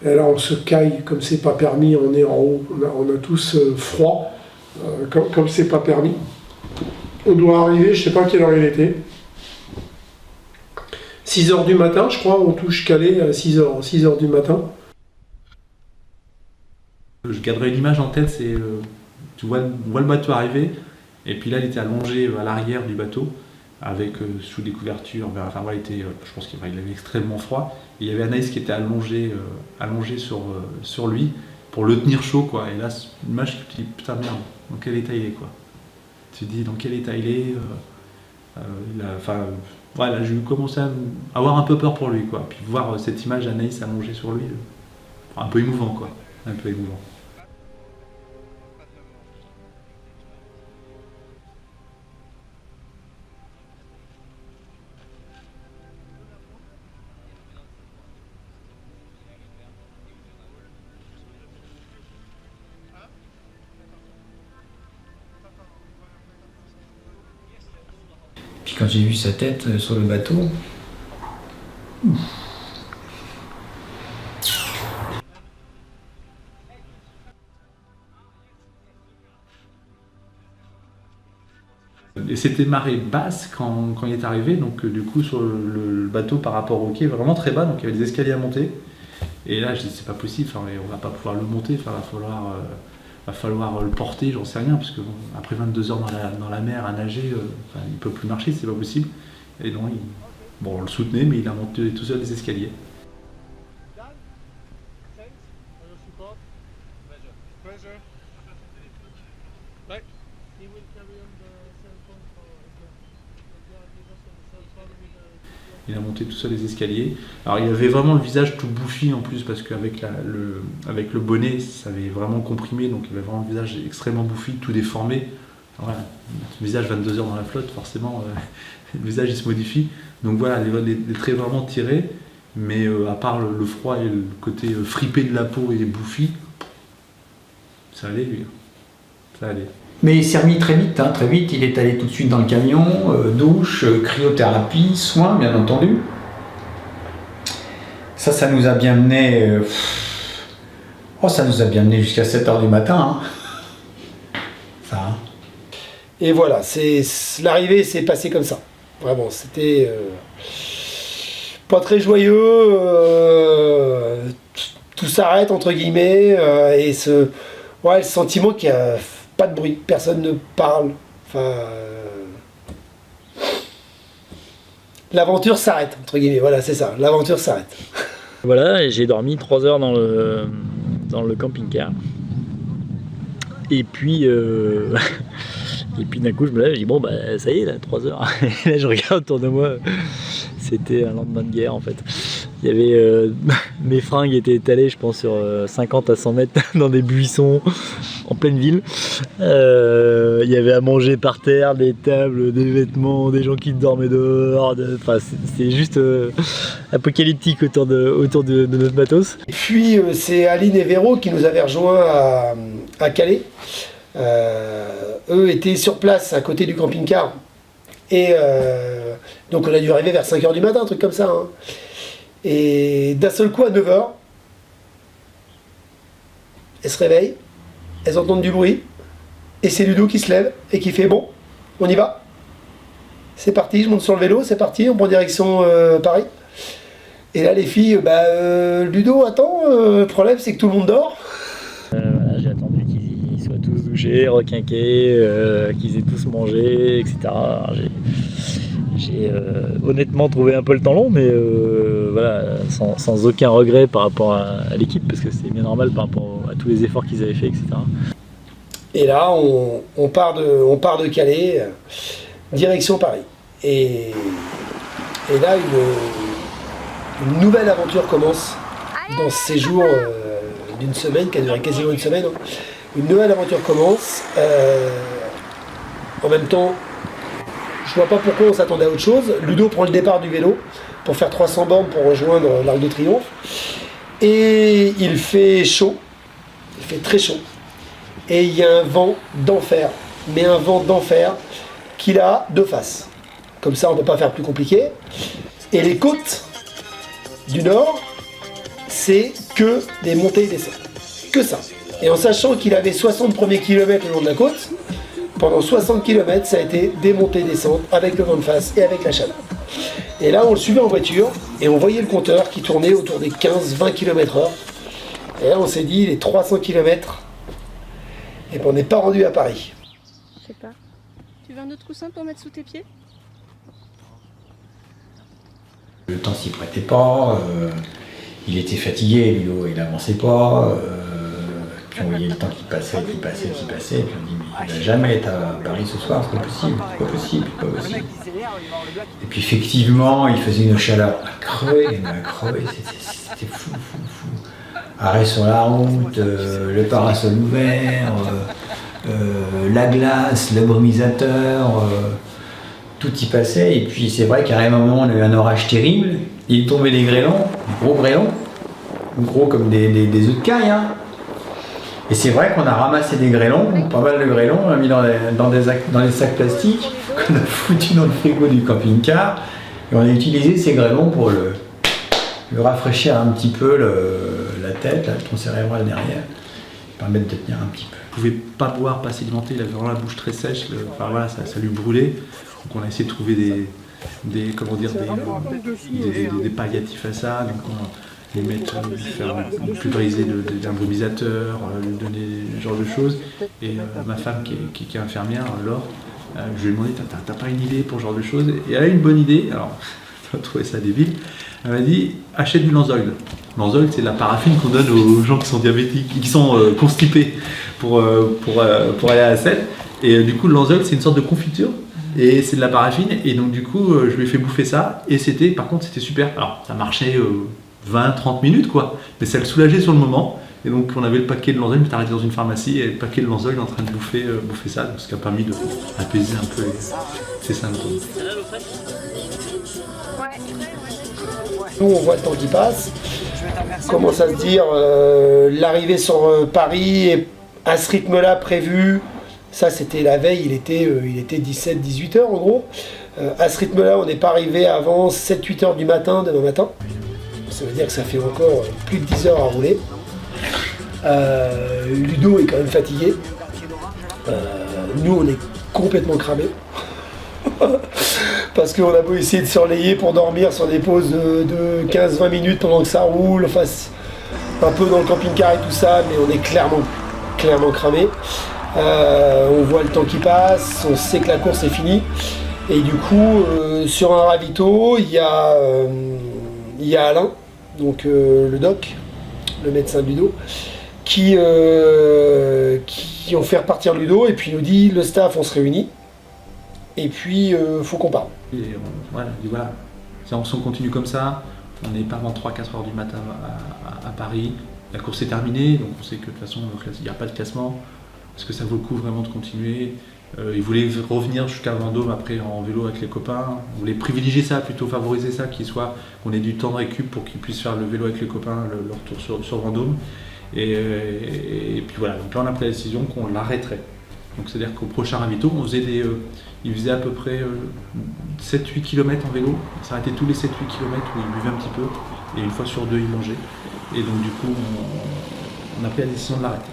Et là on se caille comme c'est pas permis, on est en haut, on a tous froid, comme c'est pas permis. On doit arriver, je sais pas quelle heure il était. 6h du matin, je crois, on touche Calais à 6h du matin. Je garderai une image en tête, c'est on voit le bateau arriver, et puis là il était allongé à l'arrière du bateau, avec sous des couvertures, enfin voilà, je pense qu'il avait extrêmement froid, et il y avait Anaïs qui était allongée sur lui pour le tenir chaud, quoi. Et là l'image, tu te dis putain merde, dans quel état il est, quoi. Tu te dis dans quel état il est, voilà, j'ai commencé à avoir un peu peur pour lui, quoi. Puis voir cette image d'Anaïs allongée sur lui, un peu émouvant, quoi. Un peu émouvant. Puis quand j'ai vu sa tête sur le bateau, et c'était marée basse quand il est arrivé, donc du coup sur le bateau par rapport au quai, vraiment très bas, donc il y avait des escaliers à monter. Et là je dis c'est pas possible, enfin, on va pas pouvoir le monter, enfin, va falloir le porter, j'en sais rien, parce que bon, après 22 heures dans la mer à nager, enfin, il peut plus marcher, c'est pas possible. Et donc bon, on le soutenait, mais il a monté tout seul les escaliers. Il a monté tout seul les escaliers. Alors il avait vraiment le visage tout bouffi en plus, parce qu'avec avec le bonnet, ça avait vraiment comprimé, donc il avait vraiment le visage extrêmement bouffi, tout déformé. Alors, voilà, le visage 22 heures dans la flotte, forcément, le visage il se modifie. Donc voilà, les traits vraiment tirés, mais à part le froid et le côté fripé de la peau et bouffi, ça allait lui. Ça allait. mais il s'est remis très vite, hein, très vite, il est allé tout de suite dans le camion, douche, cryothérapie, soins bien entendu. Ça nous a bien mené, ça nous a bien mené jusqu'à 7h du matin. Hein. Ça, hein. Et voilà, l'arrivée s'est passée comme ça. Vraiment, c'était pas très joyeux, tout s'arrête entre guillemets, et le sentiment qu'il n'y a pas de bruit, personne ne parle. Enfin, l'aventure s'arrête, entre guillemets, voilà, c'est ça, l'aventure s'arrête. Voilà, et j'ai dormi 3 heures dans le camping-car. Et puis d'un coup je me lève et je dis bon bah ça y est là, 3 heures. Et là je regarde autour de moi, c'était un lendemain de guerre en fait. Il y avait mes fringues étaient étalées je pense sur 50 à 100 mètres dans des buissons en pleine ville. Il y avait à manger par terre, des tables, des vêtements, des gens qui dormaient dehors. Enfin c'est juste apocalyptique autour de notre matos. Et puis c'est Aline et Véro qui nous avaient rejoints à Calais. Eux étaient sur place à côté du camping-car. Et donc on a dû arriver vers 5h du matin, un truc comme ça. Hein. Et d'un seul coup à 9h, elles se réveillent, elles entendent du bruit, et c'est Ludo qui se lève et qui fait bon, on y va. C'est parti, je monte sur le vélo, c'est parti, on prend direction Paris. Et là les filles, Ludo, attends, le problème c'est que tout le monde dort. Voilà, j'ai attendu qu'ils soient tous douchés, requinqués, qu'ils aient tous mangé, etc. Alors, j'ai honnêtement trouvé un peu le temps long, mais voilà, sans aucun regret par rapport à l'équipe, parce que c'est bien normal par rapport à tous les efforts qu'ils avaient fait, etc. Et là, on part de Calais, direction Paris. Et là, une nouvelle aventure commence dans ce séjour d'une semaine, qui a duré quasiment une semaine. Hein. Une nouvelle aventure commence. En même temps, je vois pas pourquoi on s'attendait à autre chose. Ludo prend le départ du vélo pour faire 300 bornes pour rejoindre l'Arc de Triomphe. Et il fait chaud, il fait très chaud. Et il y a un vent d'enfer, mais un vent d'enfer qu'il a de face. Comme ça, on ne peut pas faire plus compliqué. Et les côtes du nord, c'est que des montées et descentes. Que ça. Et en sachant qu'il avait 60 premiers kilomètres le long de la côte, pendant 60 km, ça a été des montées et descentes avec le vent de face et avec la chaleur. Et là, on le suivait en voiture et on voyait le compteur qui tournait autour des 15-20 km/h. Et là, on s'est dit, les 300 km, et puis on n'est pas rendu à Paris. Je sais pas. Tu veux un autre coussin pour mettre sous tes pieds? Le temps s'y prêtait pas, il était fatigué, Ludo, il avançait pas, puis on voyait le temps qui passait, et puis on dit mais il va jamais être à Paris ce soir, c'est pas possible. Et puis effectivement, il faisait une chaleur à crever, c'était fou. Arrêt sur la route, le parasol ouvert, la glace, le brumisateur, tout y passait. Et puis c'est vrai qu'à un moment, on a eu un orage terrible, il tombait des grêlons, des gros grêlons, gros comme des œufs de caille. Hein. Et c'est vrai qu'on a ramassé des grêlons, pas mal de grêlons, on a mis dans les sacs plastiques qu'on a foutu dans le frigo du camping-car. Et on a utilisé ces grêlons pour le rafraîchir un petit peu la tête, le tronc cérébral derrière, permettre de tenir un petit peu. Il ne pouvait pas boire, pas s'alimenter, il avait vraiment la bouche très sèche, ça lui brûlait. Donc on a essayé de trouver des palliatifs à ça. Donc on les mettre, faire pulvériser d'un brumisateur, lui donner ce genre de choses. Et ma femme qui est infirmière, Laure, je lui ai demandé, t'as pas une idée pour ce genre de choses? Et elle a une bonne idée, alors tu vas trouver ça débile. Elle m'a dit, achète du Lanzoil. Lanzoil, c'est la paraffine qu'on donne aux gens qui sont diabétiques, qui sont constipés pour aller à la selle. Et du coup, le Lanzoil, c'est une sorte de confiture. Et c'est de la paraffine. Et donc, du coup, je lui ai fait bouffer ça. Et par contre, c'était super. Alors, ça marchait 20-30 minutes, quoi. Mais ça le soulageait sur le moment. Et donc, on avait le paquet de Lanzoil, on était arrêté dans une pharmacie. Et le paquet de Lanzoil en train de bouffer ça. Donc, ce qui a permis d'apaiser un peu ses symptômes. Nous, on voit le temps qui passe, commence à se dire l'arrivée sur Paris est à ce rythme-là prévu. Ça, c'était la veille, il était 17-18 heures en gros. À ce rythme-là, on n'est pas arrivé avant 7-8 heures du matin, demain matin. Ça veut dire que ça fait encore plus de 10 heures à rouler. Ludo est quand même fatigué. Nous, on est complètement cramés. Parce qu'on a beau essayer de surlayer pour dormir sur des pauses de 15-20 minutes pendant que ça roule, enfin, un peu dans le camping-car et tout ça, mais on est clairement cramé. On voit le temps qui passe, on sait que la course est finie. Et du coup, sur un ravito, il y a Alain, donc le doc, le médecin de Ludo, qui ont fait repartir Ludo et puis nous dit, le staff, on se réunit. Et puis, faut qu'on parle. Et voilà, si on continue comme ça, on n'est pas avant 3-4 heures du matin à Paris. La course est terminée, donc on sait que de toute façon, il n'y a pas de classement. Est-ce que ça vaut le coup vraiment de continuer? Ils voulaient revenir jusqu'à Vendôme après en vélo avec les copains. On voulait privilégier ça, plutôt favoriser ça, qu'on ait du temps de récup pour qu'ils puissent faire le vélo avec les copains, leur tour sur Vendôme. Et puis voilà, donc là on a pris la décision qu'on l'arrêterait. Donc c'est-à-dire qu'au prochain ravito, on faisait il faisait à peu près 7-8 km en vélo. Il s'arrêtait tous les 7-8 km où il buvait un petit peu. Et une fois sur deux, il mangeait. Et donc du coup, on a pris la décision de l'arrêter.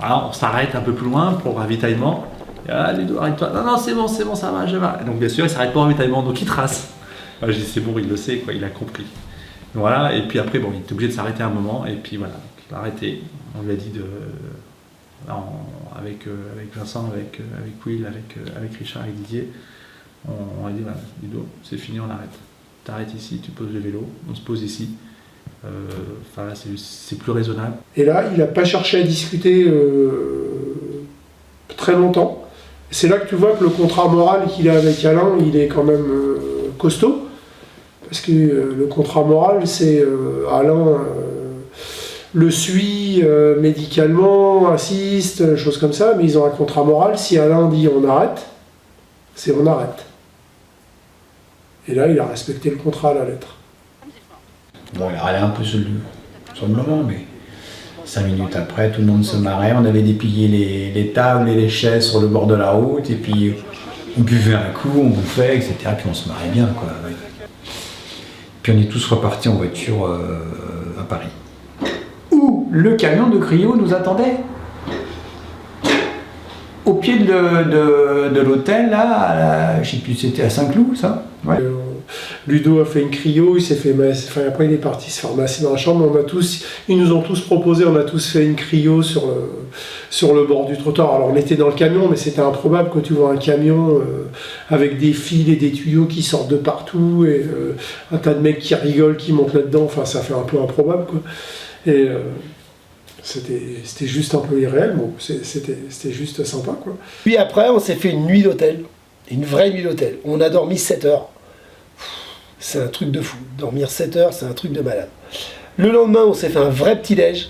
Alors on s'arrête un peu plus loin pour le ravitaillement. Ah, Ludo, arrête-toi. Non, c'est bon, ça va, je vais. Et donc bien sûr, il s'arrête pas au ravitaillement, donc il trace. Alors, je dis, c'est bon, il le sait, quoi, il a compris. Voilà, et puis après, il était obligé de s'arrêter un moment. Et puis voilà, il a arrêté. On lui a dit avec Vincent, avec Will, avec Richard et Didier, on a dit voilà, Ludo, c'est fini, on arrête. T'arrêtes ici, tu poses le vélo, on se pose ici. Là, c'est plus raisonnable. Et là, il n'a pas cherché à discuter très longtemps. C'est là que tu vois que le contrat moral qu'il a avec Alain, il est quand même costaud. Parce que le contrat moral, c'est Alain le suit médicalement, assiste, choses comme ça, mais ils ont un contrat moral. Si Alain dit on arrête, c'est on arrête. Et là, il a respecté le contrat à la lettre. Bon, il a râlé un peu sur le moment, mais 5 minutes après, tout le monde se marrait. On avait déplié les tables et les chaises sur le bord de la route, et puis on buvait un coup, on bouffait, etc. Puis on se marrait bien, quoi. Puis on est tous repartis en voiture à Paris. Où le camion de Cryo nous attendait. Au pied de l'hôtel, là, je sais plus, c'était à Saint-Cloud, ça. Ouais. Ludo a fait une cryo, il s'est fait après il est parti se faire masser dans la chambre. Ils nous ont tous proposé, on a tous fait une cryo sur le bord du trottoir. Alors on était dans le camion, mais c'était improbable quand tu vois un camion avec des fils et des tuyaux qui sortent de partout et un tas de mecs qui rigolent, qui montent là-dedans. Enfin, ça fait un peu improbable, quoi. Et C'était juste un peu irréel, bon, c'était juste sympa, quoi. Puis après, on s'est fait une nuit d'hôtel, une vraie nuit d'hôtel. On a dormi 7 heures. C'est un truc de fou. Dormir 7 heures, c'est un truc de malade. Le lendemain, on s'est fait un vrai petit-déj.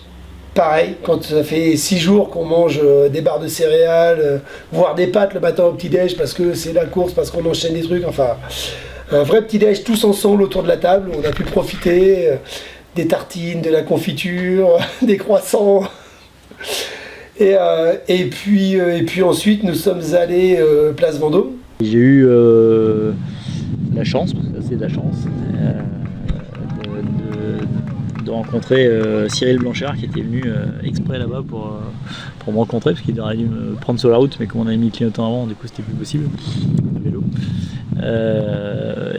Pareil, quand ça fait 6 jours qu'on mange des barres de céréales, voire des pâtes le matin au petit-déj parce que c'est la course, parce qu'on enchaîne des trucs, enfin... Un vrai petit-déj tous ensemble autour de la table. On a pu profiter des tartines, de la confiture, des croissants. Et puis ensuite, nous sommes allés place Vendôme. J'ai eu la chance, parce que c'est de la chance, de rencontrer Cyril Blanchard qui était venu exprès là-bas pour me rencontrer, parce qu'il aurait dû me prendre sur la route, mais comme on avait mis le clignotant avant, du coup c'était plus possible, le vélo.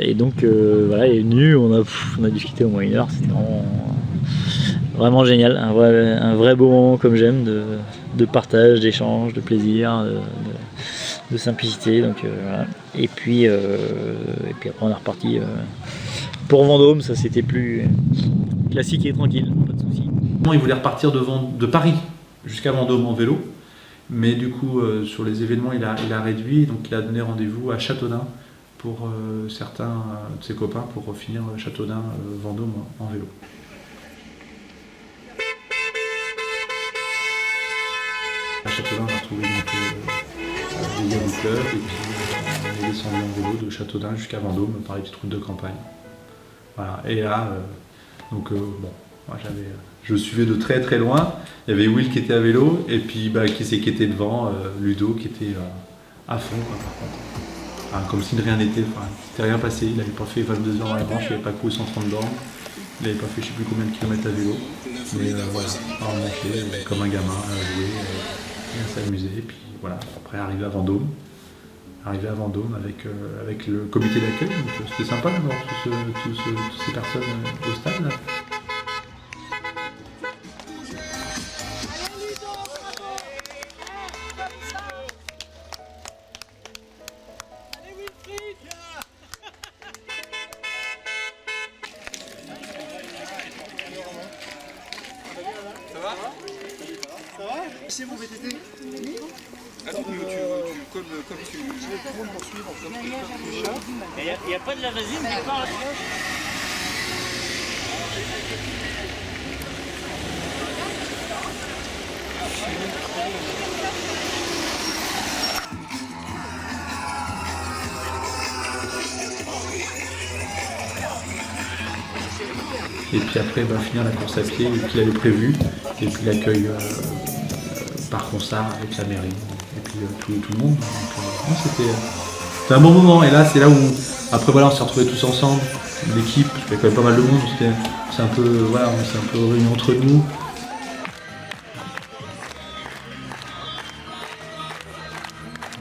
Et donc voilà, il est venu, on a discuté au moins 1 heure, c'était vraiment génial, un vrai beau moment comme j'aime, de partage, d'échange, de plaisir, de simplicité, donc voilà. Et puis après on est reparti pour Vendôme, ça c'était plus classique et tranquille, pas de soucis. Il voulait repartir de Paris jusqu'à Vendôme en vélo, mais du coup sur les événements il a réduit, donc il a donné rendez-vous à Châteaudun pour certains de ses copains pour finir Châteaudun Vendôme en vélo. À Châteaudun on a retrouvé donc des gars du club et puis on est descendu en vélo de Châteaudun jusqu'à Vendôme par les petites routes de campagne. Voilà. Et là, bon, moi je suivais de très très loin. Il y avait Will qui était à vélo et puis qui était devant, Ludo qui était à fond quoi, par contre. Enfin, comme si de rien n'était, s'était rien passé. Il n'avait pas fait 22 heures dans la branche, il n'avait pas couru 130 bornes, il n'avait pas fait je ne sais plus combien de kilomètres à vélo. Mais voilà, on manquait comme un gamin à jouer, à s'amuser. Et puis voilà, après arrivé à Vendôme avec le comité d'accueil, donc c'était sympa d'avoir toutes ces personnes au stade. Là. C'est mon VTT. Attends, comme tu tournes pour suivre comme Il n'y a pas de la vasine qui parle. Et puis après finir la course à pied qu'il avait prévu, et puis l'accueil par Consart avec la mairie, et puis tout le monde. Donc, c'était un bon moment, et là c'est là où, après voilà, on s'est retrouvés tous ensemble, l'équipe, il y avait quand même pas mal de monde, on s'est un peu réunis entre nous.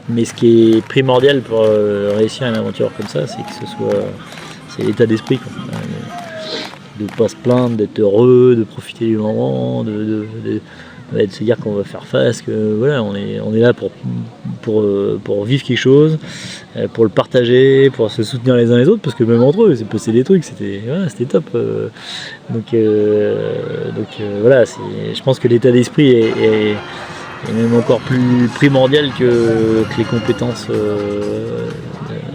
Mais ce qui est primordial pour réussir une aventure comme ça, c'est que c'est l'état d'esprit, quoi. De ne pas se plaindre, d'être heureux, de profiter du moment, de se dire qu'on va faire face, que voilà, on est là pour vivre quelque chose, pour le partager, pour se soutenir les uns les autres, parce que même entre eux, c'est passé des trucs, c'était top. Donc voilà, je pense que l'état d'esprit est même encore plus primordial que les compétences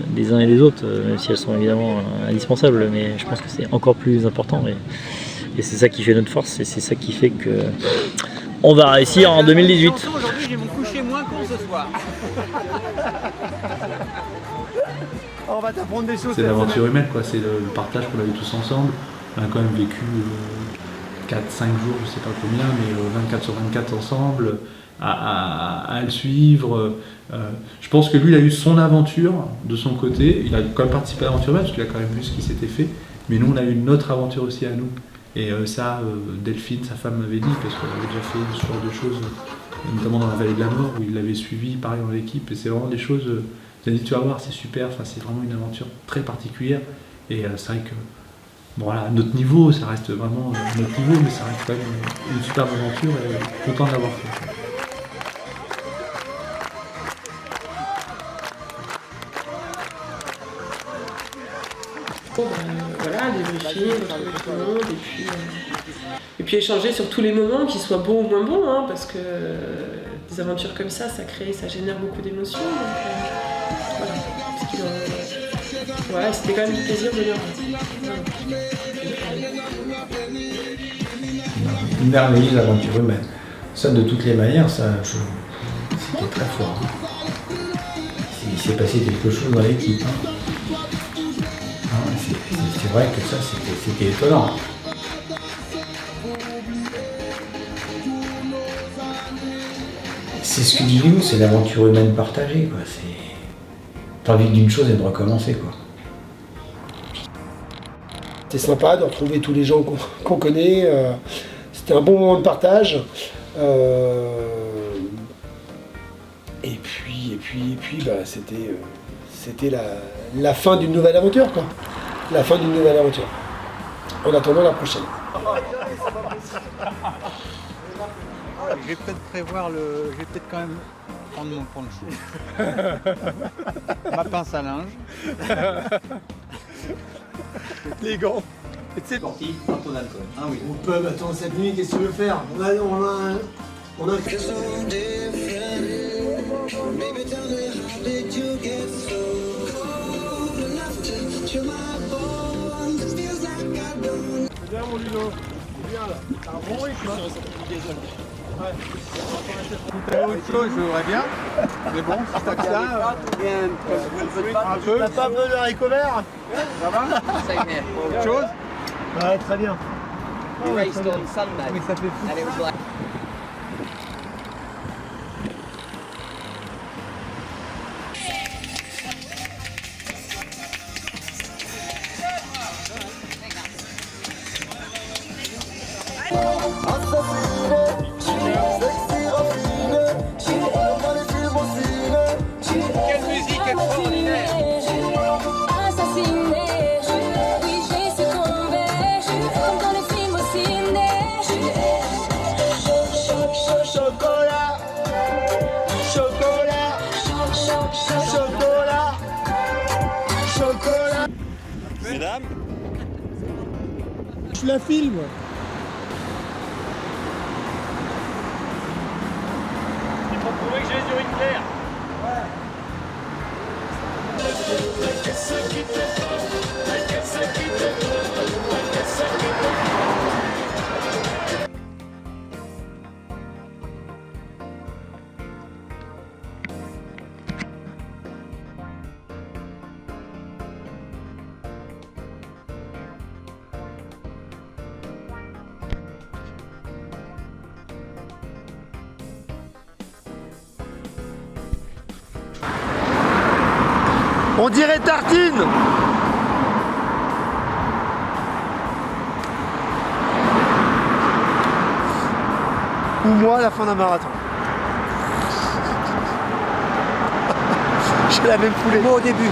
des uns et des autres, même si elles sont évidemment indispensables, mais je pense que c'est encore plus important et c'est ça qui fait notre force et c'est ça qui fait que on va réussir en 2018. Aujourd'hui j'ai mon coucher moins con ce soir. On va t'apprendre des choses. C'est l'aventure humaine, quoi. C'est le partage qu'on a eu tous ensemble. On a quand même vécu 4-5 jours, je sais pas combien, mais 24 sur 24 ensemble, à le suivre. Je pense que lui, il a eu son aventure de son côté. Il a quand même participé à l'aventure humaine, parce qu'il a quand même vu ce qui s'était fait. Mais nous, on a eu notre aventure aussi à nous. Et ça, Delphine, sa femme, m'avait dit, parce qu'elle avait déjà fait ce genre de choses, notamment dans la vallée de la mort, où il l'avait suivi, pareil, dans l'équipe. Et c'est vraiment des choses, tu as dit, tu vas voir, c'est super, enfin, c'est vraiment une aventure très particulière. Et c'est vrai que, bon, voilà, à notre niveau, ça reste vraiment notre niveau, mais ça reste quand même une superbe aventure et content de l'avoir fait. Voilà, débriefer, retrouver tout le monde, et puis Et puis échanger sur tous les moments, qu'ils soient bons ou moins bons, hein, parce que des aventures comme ça génère beaucoup d'émotions. Voilà, c'était quand même du plaisir de venir. Une merveilleuse aventure humaine. Ça, de toutes les manières, c'était très fort. Il s'est passé quelque chose dans l'équipe. Hein. C'est vrai que ça, c'était étonnant. C'est ce que dit Léo, c'est l'aventure humaine partagée. T'as envie d'une chose et de recommencer. Quoi. C'était sympa de retrouver tous les gens qu'on connaît. C'était un bon moment de partage. Et puis bah, c'était la fin d'une nouvelle aventure, quoi. La fin d'une nouvelle aventure. En attendant la prochaine. Je vais peut-être je vais peut-être quand même prendre mon poncho. Ma pince à linge. Les gants. Et c'est parti, un peu d'alcool. Ah oui. Au pub, attends, cette nuit, qu'est-ce que tu veux faire? On a Viens mon Ludo, viens là, t'as un bon rythme hein. Ouais. Si t'avais autre chose, je voudrais bien. Mais bon, si t'as que ça, un peu. T'as pas besoin de haricots verts? Ça va? Autre chose? Ouais, très bien. Mais ça fait fou. Quelle musique extraordinaire! Oui, j'ai succombé, comme dans les films au ciné. Chocolat! Chocolat! Chocolat! Chocolat! Mesdames, je la filme! il faut prouver que j'ai les urines claires. On dirait tartine! Ou moi à la fin d'un marathon. J'ai la même foulée. Moi au début.